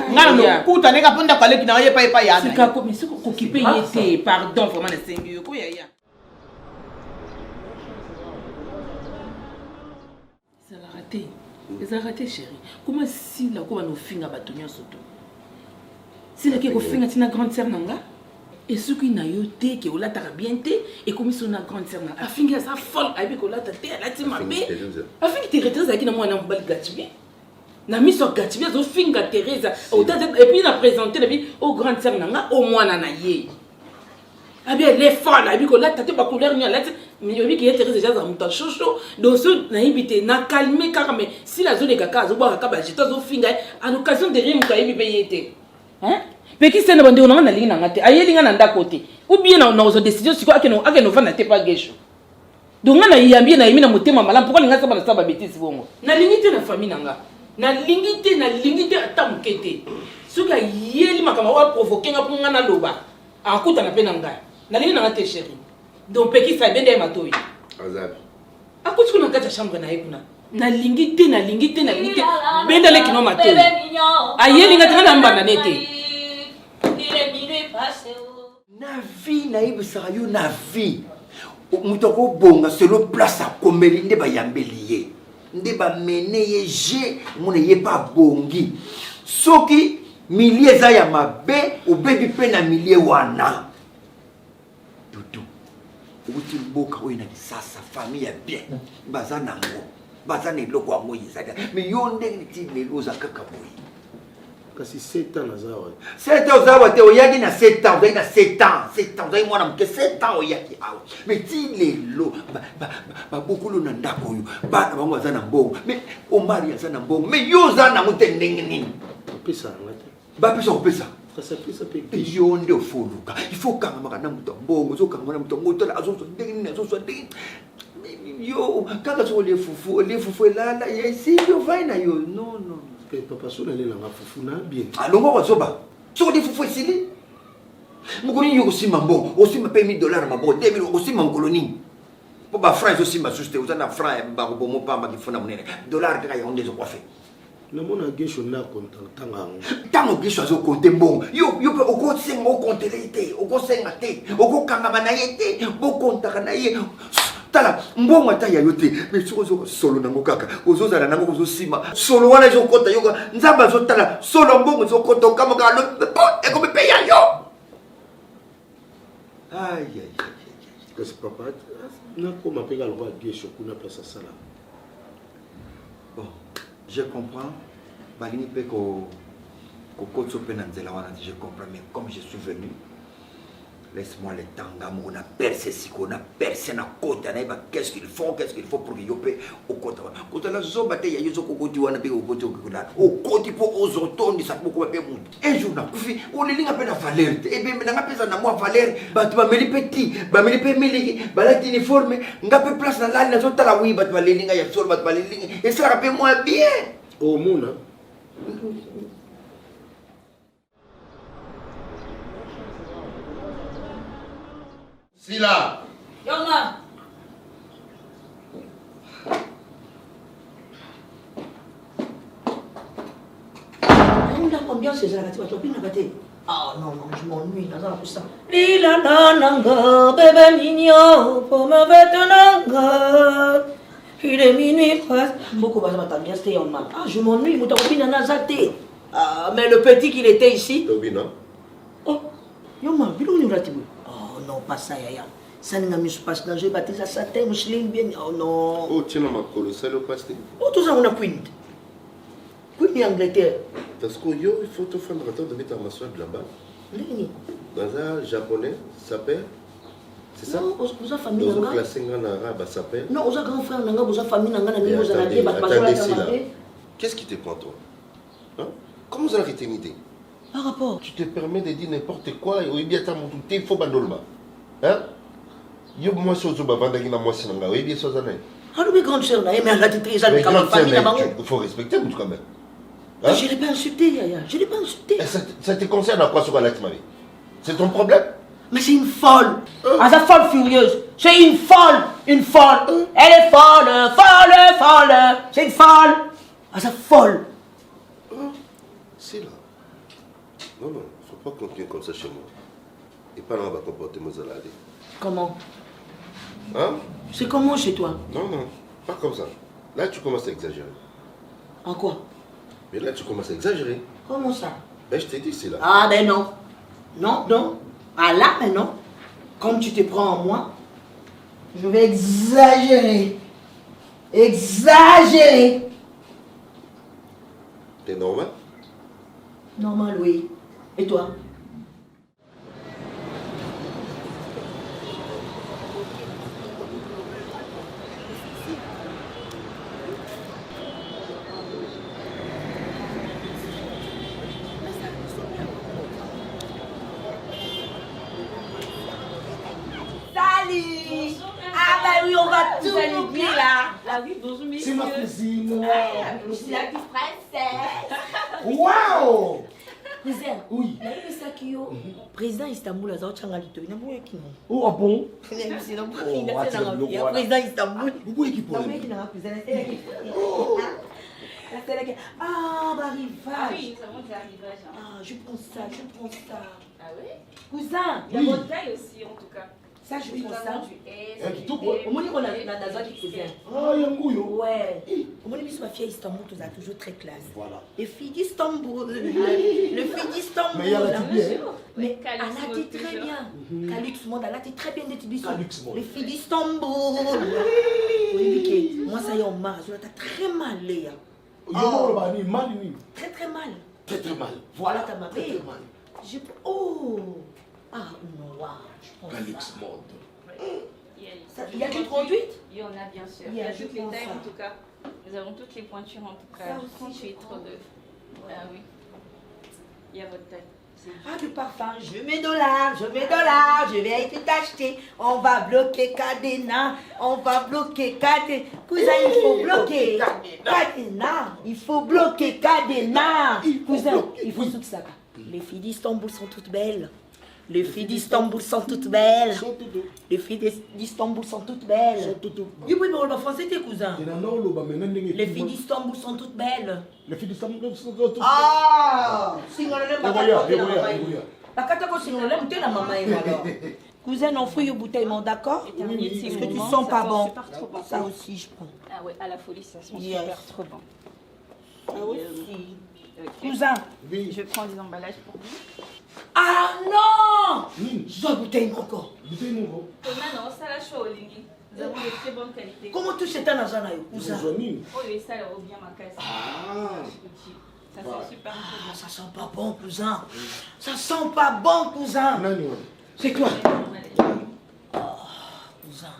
Speaker 1: non, écoute, on est qu'à prendre la palette qui n'a pas été payée.
Speaker 9: C'est comme si on occupait, pardon, vraiment, les 5 euros. Ils ont raté, chérie. Comment si la quoi nous finga batonia soto? Si la qui finga tina grande sœur nanga et ce qui n'a eu té que ola tara bien té et comme si on a grande sœur nanga. A finga ça folle avec ola té la tima bé. A finga Thérèse qui na moi na mbal gatibé. Na mis sur gatibé zo finga Thérèse et puis na présenté la vie au grande sœur nanga au moins na yé. Ah bien les folle avec ola té ba couleur ni la mais je dis qu'il y a Thérèse déjà dans mon chouchou donc ce naïbité n'a calmé car mais si la zone de caca zo boire caca j'étais zo finga à l'occasion de rien ka yibi payé hein petit c'est na bande on na linga ngate ayelinga na ndakote ou bien na ozo décision siko akeno vana te pas gesho donc na yambi na yimi na motema malam pourquoi linga saba na saba bêtise bongo na lingité na famille nanga na lingité atamukete suka yeli makama wa provoquer nga pour nga na loba akuta na pe na ngai na linga ngate chérie. Donc Peki ça bien des matouilles.
Speaker 7: Azabi.
Speaker 9: À quoi tu n'as chambre na ekuna? Na lingité. Ben dans les kino matouilles. Aïe linga tana mbana nete.
Speaker 2: Na vie na ibe sarayo na vie. Mutoko bonga selo place à komeli nde ba yambeliye. Nde ba meneye je mona ye pa bongi. Soki milier za ya mabe obebi pe na milier wana. Uti mboka wena kisasa famille bien baza nango baza ne loko ngo yizaka mais yonde nti ne loza kaka boyi
Speaker 4: kasi 7 ans nazawa
Speaker 2: 7 ans zawa te oyaki na 7 ans oyaki na 7 ans oyaki mwana mke 7 ans oyaki awa mais ti lelo ba bokolo na ndako yo bana bango baza na mbongo mais omari aza na mbongo mais yo za na mute ndenge nini
Speaker 4: pesa ngate
Speaker 2: ba pesa opesa
Speaker 4: ça peut
Speaker 2: yonde ofoluka il faut kanga makana muto mbongo zo kanga muto ngoto la azo ndenge azo so ndenge yo kanga so le fufu la ya si yo vai na yo non
Speaker 4: que papa so na lela fufu na bien
Speaker 2: alongo ko zoba so le fufu sili mukoni yo sima mbongo osima pe $1000 mabo 2000 osima mkoloni po ba France osima suste uzana France ba ko bomo pamba kifuna munene dollar ka ya onde zo kwa fe
Speaker 4: na mona gesho na kontanga
Speaker 2: tango gesho zo konte mbongo yo pe oko senga o konte lete oko senga te oko kanga na yete bo konta na ye tala mbongo ata ya yote mais soko solo nango kaka ozozala nango ozosima solo wana zo kota yoka nzamba zo tala solo mbongo zo kota kama ka lo e ko me peya yo ay
Speaker 4: que c'est papa na ko ma pega le roi gesho kuna pesa sala
Speaker 2: bon je comprends balini pe ko kotso pe na nzela wana je comprends mais comme je suis venu laisse-moi le temps ngamo na percer si ko na percer na kota na ba qu'est-ce qu'il faut pour que yo pe o kota la zoba te ya yozo ko koti wana pe o koti ko la o koti po ozotondi sa ko pe mu un jour na kufi o le linga pe na valeur e be na pesa na moi valeur ba tu ba meli petit ba meli pe meli ba la uniforme ngape place na la na zota la wi ba tu ba le linga ya sol ba tu ba le linga et ça rappelle moi bien
Speaker 4: au mona
Speaker 7: Sila.
Speaker 3: Yonga. Combien c'est ça la ah non, je m'ennuie dans la poussa. Lila nanga, bébé mignon, pour me vêtements. Il est minuit presque. Beaucoup va bien c'était en mal. Ah, je m'ennuie, mon copine en a zaté. Ah, mais le petit qu'il était ici. Oh, Yoma, il est où là, oh non, pas ça, yaya. Ça n'a pas passé dans le baptême, ça t'aime, musulman bien. Oh non.
Speaker 7: Oh, tiens, ma colo, c'est le pasteur.
Speaker 3: Oh, tout ça, on a quint. ni Angleterre.
Speaker 7: Parce que yo, il faut te faire le temps de mettre un massoir là-bas. Dans un japonais, ça s'appelle. C'est ça?
Speaker 3: Non, vous avez famille.
Speaker 7: Dans une classe en arabe, ça s'appelle.
Speaker 3: Non, vous avez grand frère, vous avez famille, vous avez
Speaker 7: attendez, qu'est-ce qui te prend, toi? Hein? Comment vous avez arrêté une idée?
Speaker 3: Par rapport.
Speaker 7: Tu te permets de dire n'importe quoi et oui, bien, t'as mon tout, il faut bandolma. Hein? Yo, moi, je suis moi, c'est un oui, bien, c'est un
Speaker 3: ah, mais grande sœur, mais elle a été très jeune, comme famille,
Speaker 7: il faut respecter, quand même.
Speaker 3: Hein? Je ne l'ai pas insulté, Yaya. Je ne l'ai pas insulté.
Speaker 7: Ça te concerne à quoi sur Alex Marie? C'est ton problème?
Speaker 3: Mais c'est une folle. Ah, c'est folle furieuse. C'est une folle. Une folle. Elle est folle, folle, folle. C'est une folle. Ah, c'est folle.
Speaker 7: C'est là. Non, non, il ne faut pas continuer comme ça chez moi. Et pas là, on va comporter mes alades.
Speaker 3: Comment?
Speaker 7: Hein?
Speaker 3: C'est comment chez toi?
Speaker 7: Non, non, pas comme ça. Là, tu commences à exagérer.
Speaker 3: En quoi?
Speaker 7: Mais là, tu commences à exagérer.
Speaker 3: Comment ça?
Speaker 7: Ben, je t'ai dit, c'est là.
Speaker 3: Ah, ben non. Non, non. Ah là, mais non. Comme tu te prends en moi, je vais exagérer. Exagérer.
Speaker 7: T'es normal?
Speaker 3: Normal, oui. Et toi?
Speaker 11: Salut! Ah bah oui, on va tout oublier là.
Speaker 9: Ah oui, bonjour messieurs.
Speaker 1: C'est ma cousine.
Speaker 11: Je suis la petite princesse.
Speaker 1: Waouh!
Speaker 3: Cousin,
Speaker 1: oui.
Speaker 3: nayebi saki yo président Istanbul azawuchanga litoyi naboyeki no.
Speaker 1: Oh, ah bon?
Speaker 3: Nayebi na
Speaker 1: Oh,
Speaker 3: président Istanbul.
Speaker 1: Boboyeki pour
Speaker 3: naboyeki na cousin naseleki. Ah, bah rivage.
Speaker 9: Ah oui, ça monte à rivage.
Speaker 3: Ah, je prends ça, je prends ça.
Speaker 9: Ah oui?
Speaker 3: Cousin,
Speaker 9: Il y a votre taille aussi en tout cas.
Speaker 3: ça je prends ça.
Speaker 1: kitoko.
Speaker 3: Omoni ko na nazwaki cousin.
Speaker 1: Ah, yango yo.
Speaker 3: Ouais. Omoni biso bafille Istanbul toza toujours très classe.
Speaker 1: Voilà.
Speaker 3: Les filles d'Istanbul. Le fille d'Istanbul.
Speaker 1: Mais il y a la bien.
Speaker 3: Mais elle a été très bien. Calix Monde, elle a été très bien d'être biso.
Speaker 1: Calix Monde.
Speaker 3: Les filles d'Istanbul. Oui, moi ça y est, on marre. Je t'ai très mal, Léa. Très très mal.
Speaker 1: Très très mal.
Speaker 3: Voilà ta main.
Speaker 1: Très très mal.
Speaker 3: Oh. Ah non, waouh.
Speaker 1: Calix Monde.
Speaker 3: Il y a du 38?
Speaker 9: Il y en a bien sûr.
Speaker 3: Il y a
Speaker 9: toutes
Speaker 3: du
Speaker 9: les tailles
Speaker 3: ça.
Speaker 9: en tout cas. Nous avons toutes les pointures en tout cas.
Speaker 3: Ça aussi,
Speaker 9: 38, 32. Ah oui. Il y a votre taille.
Speaker 3: Ah, du parfum, je mets $, je vais être t'acheter. On va bloquer Cadena, on va bloquer Cadena. Cousin, il faut bloquer Cadena. Il faut bloquer Cadena. Cousin, il faut tout ça. Les filles d'Istanbul sont toutes belles. Les filles d'Istanbul sont toutes belles. Les filles d'Istanbul sont toutes belles. Oui, mais on va français, tes cousins. Les filles d'Istanbul sont toutes belles.
Speaker 1: Les filles d'Istanbul sont toutes belles.
Speaker 3: Ah! Cousin, on fouille au bouteillement, d'accord? Est-ce que tu sens pas bon? Ça aussi, je prends.
Speaker 9: Ah ouais, à la folie, ça sent
Speaker 3: Yes.
Speaker 9: super trop bon.
Speaker 3: Ça aussi.
Speaker 9: Ok.
Speaker 3: Cousin.
Speaker 9: Je prends les emballages pour vous.
Speaker 3: Ah non! Je dois bouteille encore.
Speaker 9: Non, ça la chaud, Lingui. Nous avons de très bonne qualité.
Speaker 3: Comment tu sais ta nazana, cousin?
Speaker 9: Oh, et ça, elle revient ma caisse.
Speaker 1: Ah.
Speaker 9: Ça sent super
Speaker 3: Ah,
Speaker 9: bon.
Speaker 3: ça sent pas bon, cousin. Ça sent pas bon, cousin. C'est quoi? Oh, cousin.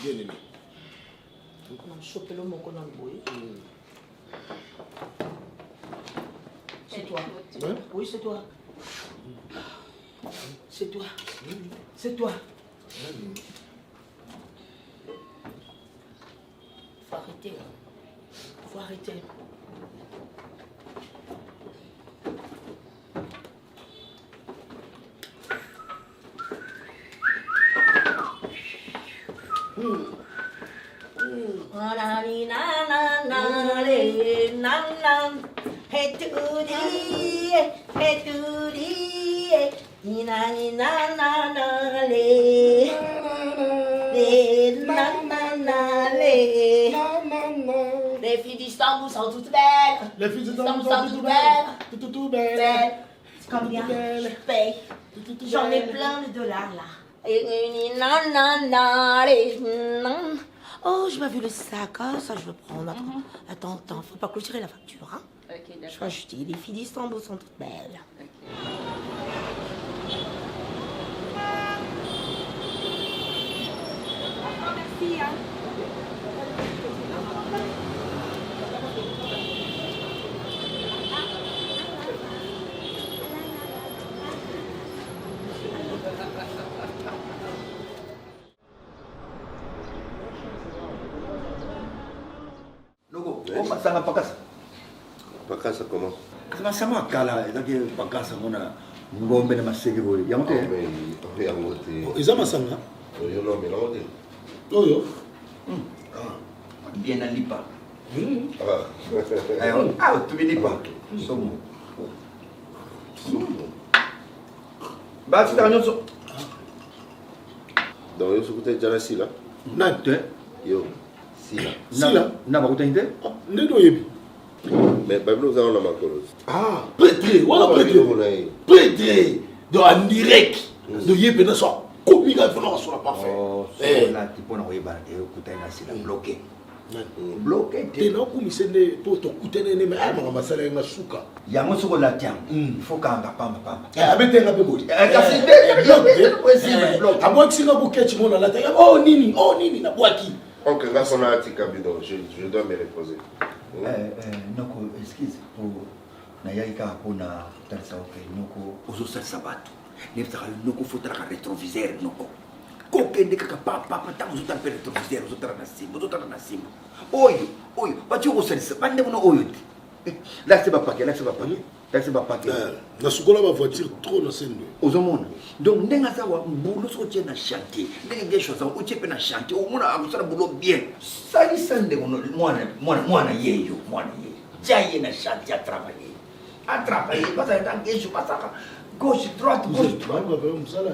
Speaker 1: Bien aimé.
Speaker 3: On a chopé le mot qu'on a envoyé. C'est toi. Oui, c'est toi. C'est toi. C'est toi. Faut arrêter. Faut arrêter. Les filles d'Istanbul sont toutes belles.
Speaker 1: Les filles d'Istanbul
Speaker 3: sont toutes belles.
Speaker 1: Toutes belles.
Speaker 3: Combien je paye? J'en ai plein de $, là. Oh, Oh, j'ai pas vu le sac, hein. Ça je veux prendre. Attends, faut pas clôturer la facture, hein.
Speaker 8: Ok, d'accord.
Speaker 3: Je crois que je dis, les filles d'Istanbul sont toutes belles.
Speaker 8: Merci, hein.
Speaker 2: Logo, masanga pakasa.
Speaker 7: Pakasa comment?
Speaker 2: Kama sama kala, lagi pakasa mona ngombe na masege boy. Yango te.
Speaker 7: Yango te.
Speaker 4: Eza masanga?
Speaker 7: Oyo no me no te.
Speaker 4: Oyo.
Speaker 2: Bien na lipa.
Speaker 7: Ah,
Speaker 2: tu me lipa. Somo. Ba tu ta nyonso.
Speaker 7: Donc yo sukute jana sila.
Speaker 2: Na te.
Speaker 7: Yo. Sila.
Speaker 2: Sila. Na ba kutende?
Speaker 4: Nendo yebi.
Speaker 7: Mais Babylone za on a makolo.
Speaker 4: Ah, prêté. Voilà prêté. Prêté. Donc en direct. De yebi na so. Comme il a fait non sur parfait.
Speaker 2: Eh là tu peux na oyeba e kutenda sila bloqué. Bloqué te.
Speaker 4: Tena ku misende po to kutene ne mais ama masala nga suka.
Speaker 2: Yango soko la tiam. Il faut kanga pamba.
Speaker 4: Abetenga pe bodi.
Speaker 2: Kasi de bloqué.
Speaker 4: Abo tsinga bu ketchi mona la tanga. Oh nini na boaki.
Speaker 7: Ok, là on a atika bidon. Je dois me reposer.
Speaker 2: Noko excuse pour na yaika kuna tarisa okay noko uzusa sabato. Nefta noko futra ka retroviseur noko. Kokende kaka papa tamu zuta pe retroviseur zuta na simu. Oyo, bachi usalisa bande muno oyo. Là c'est pas paquet.
Speaker 4: Na sukola ba voiture trop na sende.
Speaker 2: Ozomona. Donc ndenga sawa mbulo so tient na chantier. Ndenga gesho sawa uchepe na chantier. Omona akusala bulo bien. Sali sande mwana yeyo. Jaye na chantier à travailler. Parce que dans gesho pasaka gauche droite.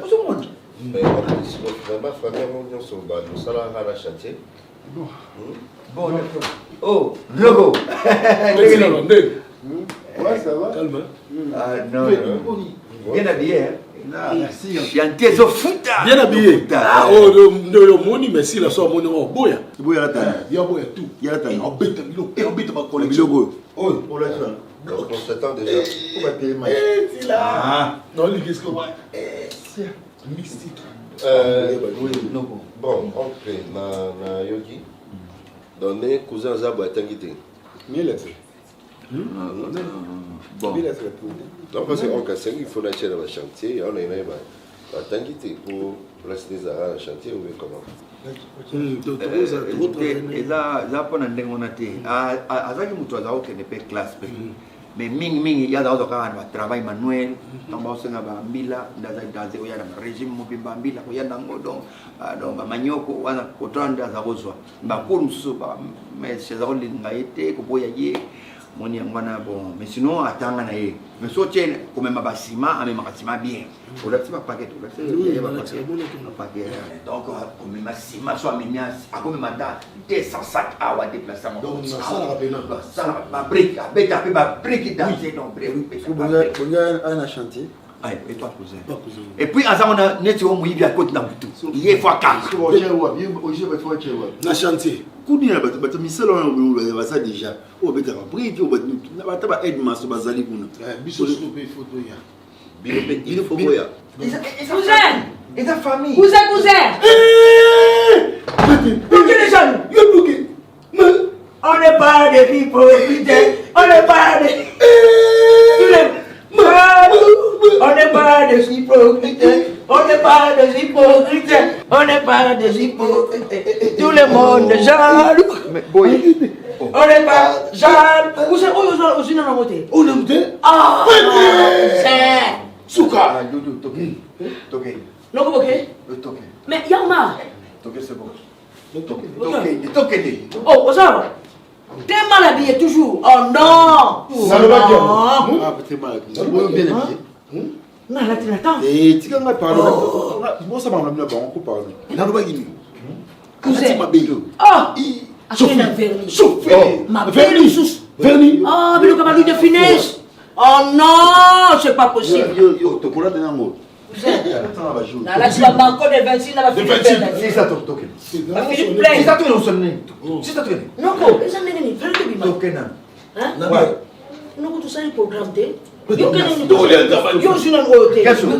Speaker 2: Ozomona.
Speaker 7: Mais vraiment famille on so ba no sala hala chantier.
Speaker 2: Bon. Oh, logo.
Speaker 7: Ouais, ça va.
Speaker 4: Calme.
Speaker 2: Ah non. Bien habillé, hein. Merci. Chantier zo futa.
Speaker 4: Bien habillé. Ah oh moni merci la so moni oh boya.
Speaker 2: Boya la ta.
Speaker 4: Ya boya tout.
Speaker 2: Ya la ta.
Speaker 4: On bête ba collection.
Speaker 2: Logo.
Speaker 4: Oh,
Speaker 2: pour la ça.
Speaker 7: Donc on s'attend déjà.
Speaker 2: On va payer mal.
Speaker 4: C'est là. Non, lui qu'est-ce que mystique.
Speaker 7: Bon, oncle na yogi. Donner cousin Zabo atangité.
Speaker 2: Bon.
Speaker 7: Non, parce qu'on casse, il faut la chaîne à chantier, on est même atangité pour rester à chantier ou comment.
Speaker 2: Et là, pendant que on a été, à ça que nous avons que des classes. Mais ming ya da ka na travail manuel tamba senga ba mbila ndaza daze o yana régime mobimba mbila ko yana ngodo donc ba manyoko wana ko tanda za bozwa ba kurumsu ba mais chez za linga ete ko boya ye moni ngwana bon mais sinon atanga na ye mais so tiene comme ma basima ame makasima bien o la tiba paquet o la paquet donc comme ma sima so amenya akome mata 205 awa déplacement
Speaker 4: donc ça rappelle
Speaker 2: ça ba brique abeta pe ba brique dans donc brique
Speaker 6: un chantier.
Speaker 2: Et toi cousin. Et puis à ça on a net au mouille à côté dans tout. Il est fois 4.
Speaker 4: Na chantier.
Speaker 6: Kudina bato miselo on va ça déjà. O beta ba brique o bata ba aide maso bazali kuna.
Speaker 4: Biso photo ya.
Speaker 7: Il faut boya.
Speaker 3: Cousin.
Speaker 2: Et ta famille.
Speaker 3: Cousin. Bloquez les jeunes. On n'est pas des hypocrites. On n'est pas des... On n'est pas des hypocrites. On n'est pas des hypocrites. On n'est pas des hypocrites. Tout le monde est jaloux.
Speaker 2: Mais boy.
Speaker 3: On n'est pas jaloux. Cousin, on a monté.
Speaker 4: On a monté.
Speaker 3: Ah, c'est...
Speaker 4: Souka.
Speaker 2: Toqué.
Speaker 3: Non, ok.
Speaker 2: Toqué.
Speaker 3: Mais Yama.
Speaker 2: Toqué c'est bon. Toqué.
Speaker 3: Oh, Osama. T'es mal habillé toujours. Oh non.
Speaker 4: Ça ne va bien.
Speaker 6: Ah, t'es mal habillé. Bien habillé.
Speaker 3: Non, là, tu l'attends.
Speaker 6: Et tu vas parler. Bon, ça m'a amené on peut parler.
Speaker 4: Na no bagini.
Speaker 3: Cousin.
Speaker 4: Ma belle.
Speaker 3: Ah. Sophie. Ma
Speaker 4: Vernis.
Speaker 3: Oh, mais le camarade de finesse. Oh non, c'est pas possible.
Speaker 6: Yo, tu pourras donner un mot.
Speaker 3: Là, tu vas banco de 26 dans la Philippe.
Speaker 2: C'est ça, token.
Speaker 3: Philippe plein.
Speaker 2: C'est ça, token, on sonne. C'est ça, token.
Speaker 3: Non, quoi, les amis, ils veulent que bima.
Speaker 2: Token.
Speaker 3: Hein?
Speaker 2: Ouais.
Speaker 3: Non, tout ça, il programme. Yo,
Speaker 2: je suis un royauté. Quelle chose?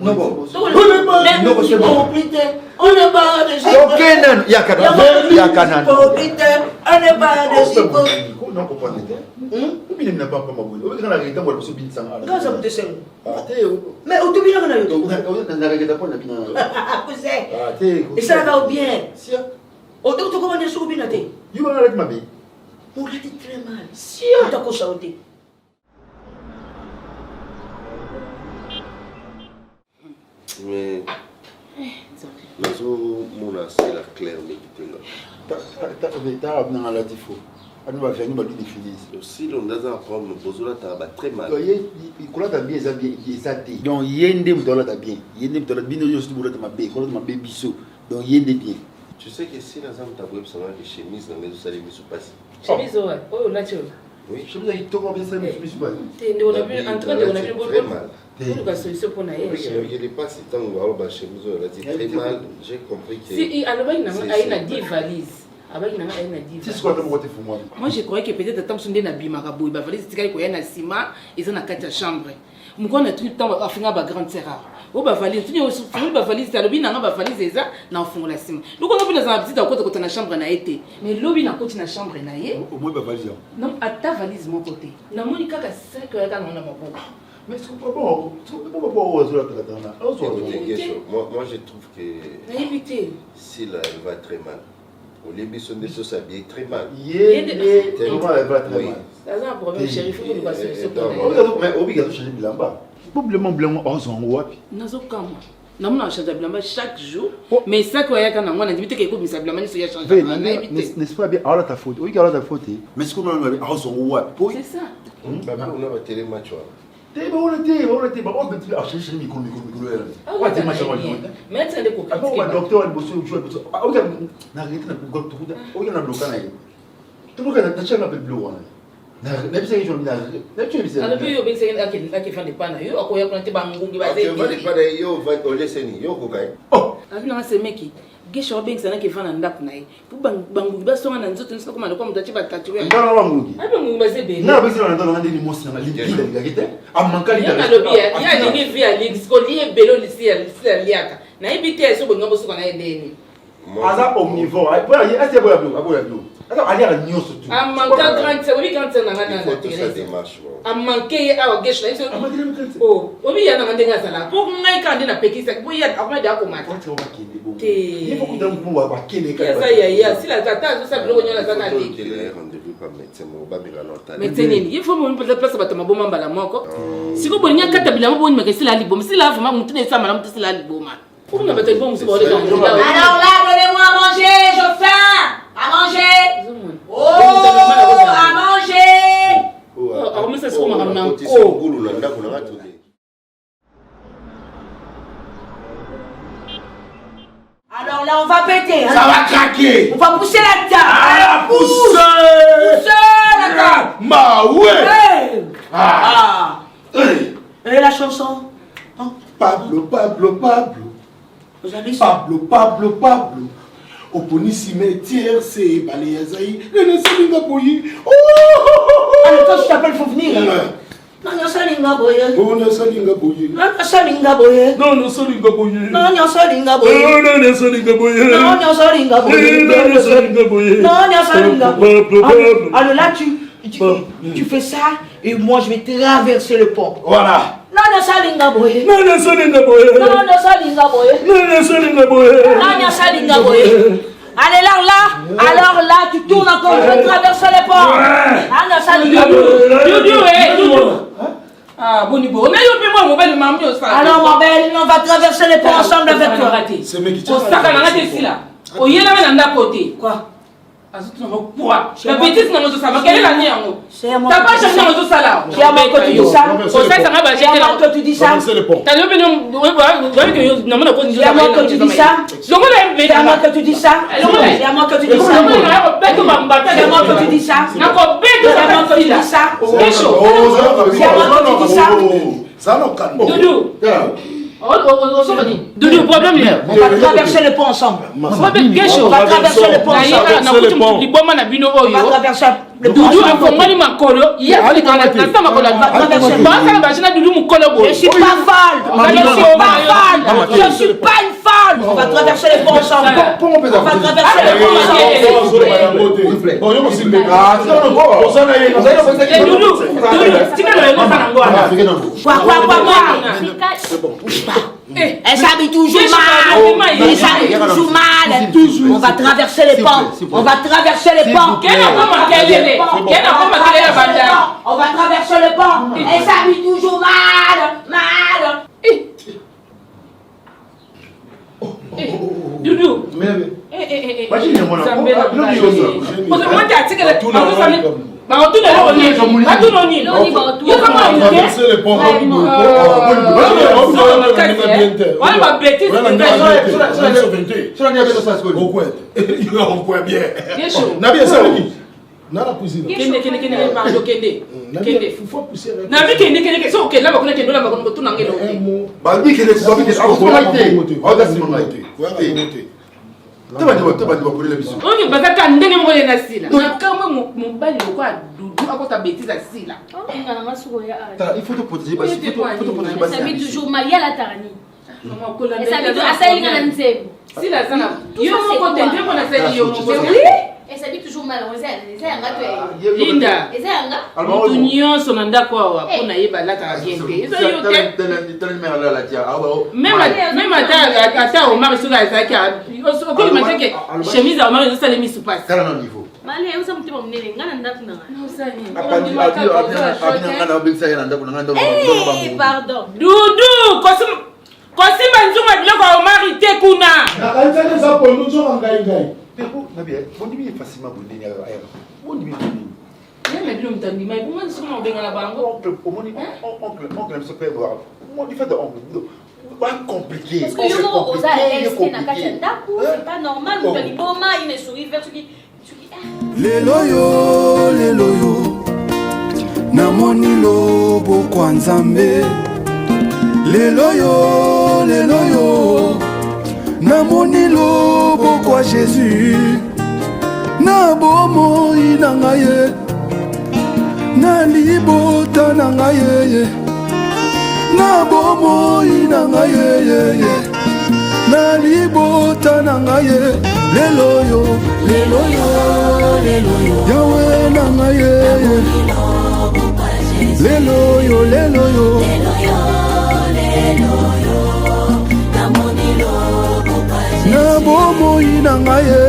Speaker 2: Non, bon.
Speaker 3: On n'est pas des
Speaker 2: Token. Yakanan.
Speaker 3: On n'est pas des
Speaker 2: non comprendre il n'a pas ma bonne on la réalité moi le bin sang
Speaker 3: quand ça vous descend mais au tout bien on a eu
Speaker 2: on a réalité pas na bien
Speaker 3: et ça va bien si au tout comment on est sur bien té
Speaker 2: you va avec ma vie
Speaker 3: on l'a dit très mal si on t'a constaté
Speaker 7: mais mon c'est la claire mais
Speaker 2: t'as dans la tifo on va faire une bonne définition
Speaker 7: aussi on a un problème bozola ta très mal
Speaker 2: il colle ta bien ça bien ça donc yende mdola ta bien yende mdola bino yo stu mdola ta mabe colle ta mabe biso donc yende bien
Speaker 7: tu sais que si la zone ta web ça va les chemises dans les salles misu passe
Speaker 9: chemise ouais oh là tu
Speaker 7: oui
Speaker 2: chemise il tombe bien ça misu passe
Speaker 9: on a vu en train de on a vu beaucoup pour la solution pour na
Speaker 7: il est pas si tant on va chemise là c'est très mal j'ai compris que
Speaker 9: si alors il a 10 valises. Moi je croyais que peut-être tant que na bima ka boy ba valise tika ko yana sima ils ont na carte chambre mukona tout le temps afinga ba grande sœur o ba valise tu ba valise alobi na ba valise eza na fungola sima donc on a vu dans petite côté côté na chambre na été mais lobi na côté na chambre na ye
Speaker 2: au moins ba valise
Speaker 9: non à ta valise mon côté na moni kaka 5 ko yaka na maboko
Speaker 2: mais c'est pas bon moi
Speaker 7: je trouve que si là elle va très mal au début, son décision s'habille très mal.
Speaker 2: Tellement elle va très mal.
Speaker 9: C'est un problème, chéri, il faut que nous passions ce
Speaker 2: problème. Mais obligatoire de changer de lamba. Probablement blanc, on s'en voit.
Speaker 9: Nazo kama. Namu na changer de lamba chaque jour. Mais ça quoi yaka na mwana ndibite ke ko bisa blamba ni so ya changer.
Speaker 2: N'est-ce pas bien alors ta faute. Oui, alors ta faute. Mais ce qu'on a on s'en voit.
Speaker 9: C'est ça.
Speaker 7: Baba on a télé match.
Speaker 2: T'es bon, on peut te acheter micro. Ouais, t'es machin moi.
Speaker 9: Mais tu as des copains.
Speaker 2: Ah, docteur, il bosse au ah, regarde, na rien na pour tout. Oh, il y a un bloc là. Tu vois que tu as un peu bleu là. Na bisa hiyo na tu bisa.
Speaker 9: Alors puis yo ben c'est qui fait des pannes yo akoya planter ba ngungi ba
Speaker 7: zeki. Va pas de yo va oleseni yo ko kai.
Speaker 2: Oh,
Speaker 9: abi na se meki. Gesho ben sana qui fait na ndaku na ye. Pour bangungi ba songa na nzoto nso koma ndoko mutachi ba tatuwe.
Speaker 2: Ngana bangungi.
Speaker 9: Abi bangungi ba se be.
Speaker 2: Na bisa na ndolo ndeni mosi na liquide ngakete. Amankali
Speaker 9: ya lobi ya ni via lix ko lié belo lisia liaka. Na ibite so bonga bosuka na edeni.
Speaker 2: Aza omnivore. Ay ase boya bleu. Alors, allez à la nuit surtout.
Speaker 9: À manquer grande sœur, oui, grande sœur, n'a
Speaker 7: rien à dire.
Speaker 9: À manquer à Gesh, oh, oui, il y a un endroit là. Pour moi, quand on a péqué, c'est pour y aller après d'aller au matin.
Speaker 2: Il y a beaucoup d'hommes pour voir qui n'est
Speaker 9: pas. Si la tata, ça bloque dans la zone à dire. Mais tenez, il faut me poser place à battre ma bombe en bas la mort. Si vous voulez, il y a quatre habilements pour me casser la libome. Si là, vous m'avez ça, madame, c'est la libome. Pour me battre bon, c'est bon. Alors
Speaker 11: là, donnez-moi à manger, j'ai faim. À manger. Oh, à manger.
Speaker 9: Alors, mais ça se trouve, madame,
Speaker 3: alors là, on va péter.
Speaker 2: Ça va craquer.
Speaker 3: On va pousser la table.
Speaker 2: Ah,
Speaker 3: pousser la table.
Speaker 2: Bah ouais.
Speaker 3: Et la chanson?
Speaker 2: Pablo.
Speaker 3: Vous avez
Speaker 2: ça? Pablo. Oponisi métier, c'est Baléazaï. Le Salinga Boyi. Oh!
Speaker 3: Alors, toi, tu t'appelles, faut venir. Non, Salinga Boye.
Speaker 2: Non, Salinga Boye.
Speaker 3: Non, Salinga Boye.
Speaker 2: Non, Salinga Boye.
Speaker 3: Non, Salinga Boye.
Speaker 2: Non, Salinga Boye.
Speaker 3: Non, Salinga Boye.
Speaker 2: Non, Salinga Boye.
Speaker 3: Non, Salinga Boye. Alors là, tu fais ça et moi, je vais traverser le pont.
Speaker 2: Voilà.
Speaker 3: Non, Salinga Boye.
Speaker 2: Non, Salinga Boye.
Speaker 3: Non, Salinga Boye.
Speaker 2: Non, Salinga Boye.
Speaker 3: Non, Salinga Boye. Allez, alors là, tu tournes encore, je vais traverser les ports. Ah, Salinga Boye.
Speaker 9: Ah, Bonibo, on a eu moi, mon bel maman, ça.
Speaker 3: Alors, ma belle, on va traverser les ports ensemble avec toi.
Speaker 2: C'est mes qui
Speaker 9: au sac à la ici là. Au yéla, on a côté.
Speaker 3: Quoi?
Speaker 9: La petite n'a pas de ça, quelle est la nière?
Speaker 3: C'est à moi.
Speaker 9: T'as pas cherché dans tout ça là.
Speaker 3: C'est à moi que tu dis ça.
Speaker 9: Au sac, ça m'a
Speaker 3: C'est à moi que tu dis ça.
Speaker 9: T'as vu, non, non,
Speaker 3: c'est à moi que tu dis ça. C'est à moi que tu dis ça. C'est à moi que tu dis ça. C'est à moi que tu dis ça. C'est à moi que tu dis ça. C'est à moi que tu dis ça.
Speaker 4: Ça n'a aucun mot.
Speaker 3: Doudou. Doudou, problème là. On va traverser le pont ensemble. On va traverser le pont ensemble. On va traverser le pont
Speaker 9: Doudou,
Speaker 3: ensemble. Je suis pas folle. Je suis pas une folle. On va traverser le pont ensemble. On va traverser le pont ensemble. Elle s'habille toujours mal. Elle s'habille toujours mal. On va traverser les ponts. On va traverser les ponts. On va traverser le pont. Elle s'habille toujours mal.
Speaker 9: Doudou.
Speaker 2: Il faut te protéger.
Speaker 8: Ça met toujours mal. Il y a la tarnie. Et ça met et ça vit toujours mal.
Speaker 9: Linda. Mutu nyonso na ndako awa mpona yebalaka bien te. Même ata Omar soki azalaki okolimata ke chemise ya Omar ezosalemi supasi.
Speaker 8: Mali usa mtima munene ngana ndako na pardon.
Speaker 9: Doudou, kosima nzunga biloko ya Omar te kuna.
Speaker 8: Compliqué. Parce que c'est pas normal. Il ne sourit vers
Speaker 12: Leloyo, namoni lobo kwa Nzambe. Leloyo, namoni lobo kwa Jésus. Na bomo inangaye, na libota nangaye. Na bomo inangaye, na libota nangaye. Leloyo, Yahweh nangaye. Leloyo, na bomo inangaye.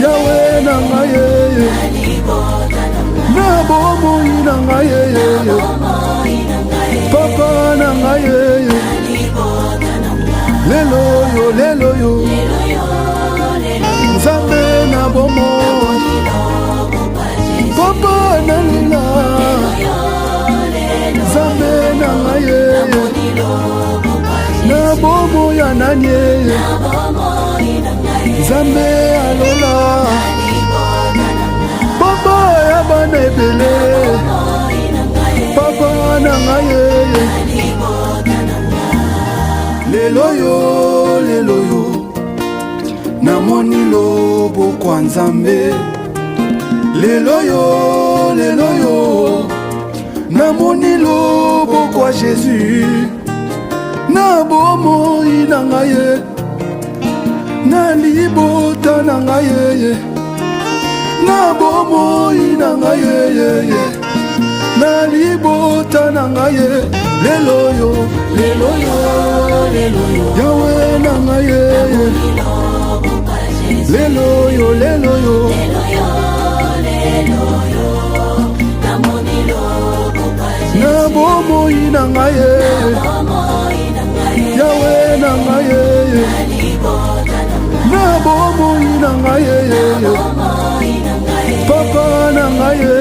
Speaker 12: Yahweh nangaye. Na bomo inangaye. Papa nangaye. Leloyo, Nzambe na bomo. Papa nanina. Nzambe nangaye. Na bomo ya nanye. Nzambe alola. Papa ya bana ebele. Papa nangaye. Leloyo, namoni lobo kwa Nzambe. Leloyo, namoni lobo kwa Jésus. Na bomo inangaye, na libota nangaye. Na bomo inangaye, na libota nangaye. Leloyo, Yahweh nangaye. Leloyo, na bomo inangaye. Yahweh nangaye. Na bomo inangaye. Papa nangaye.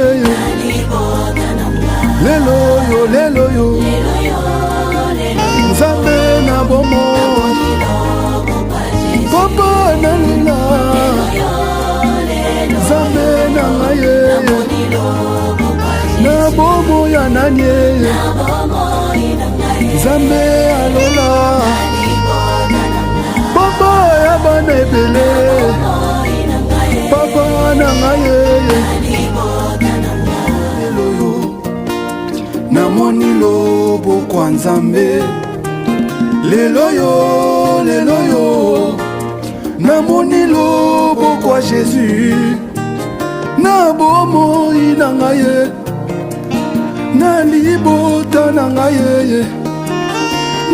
Speaker 12: Leloyo, Nzambe na bomo. Papa nanina. Nzambe nangaye. Na na bomo ya nani Nzambe alola papa ya bana ebele papa na ngai leloyo namoni loboko ya Nzambe leloyo namoni loboko ya Jésus na bomoi na ngai na libota na ngai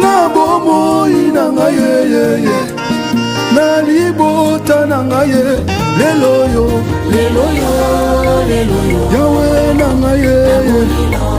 Speaker 12: na bomoi na ngai na libota na ngai leloyo Yawe na ngai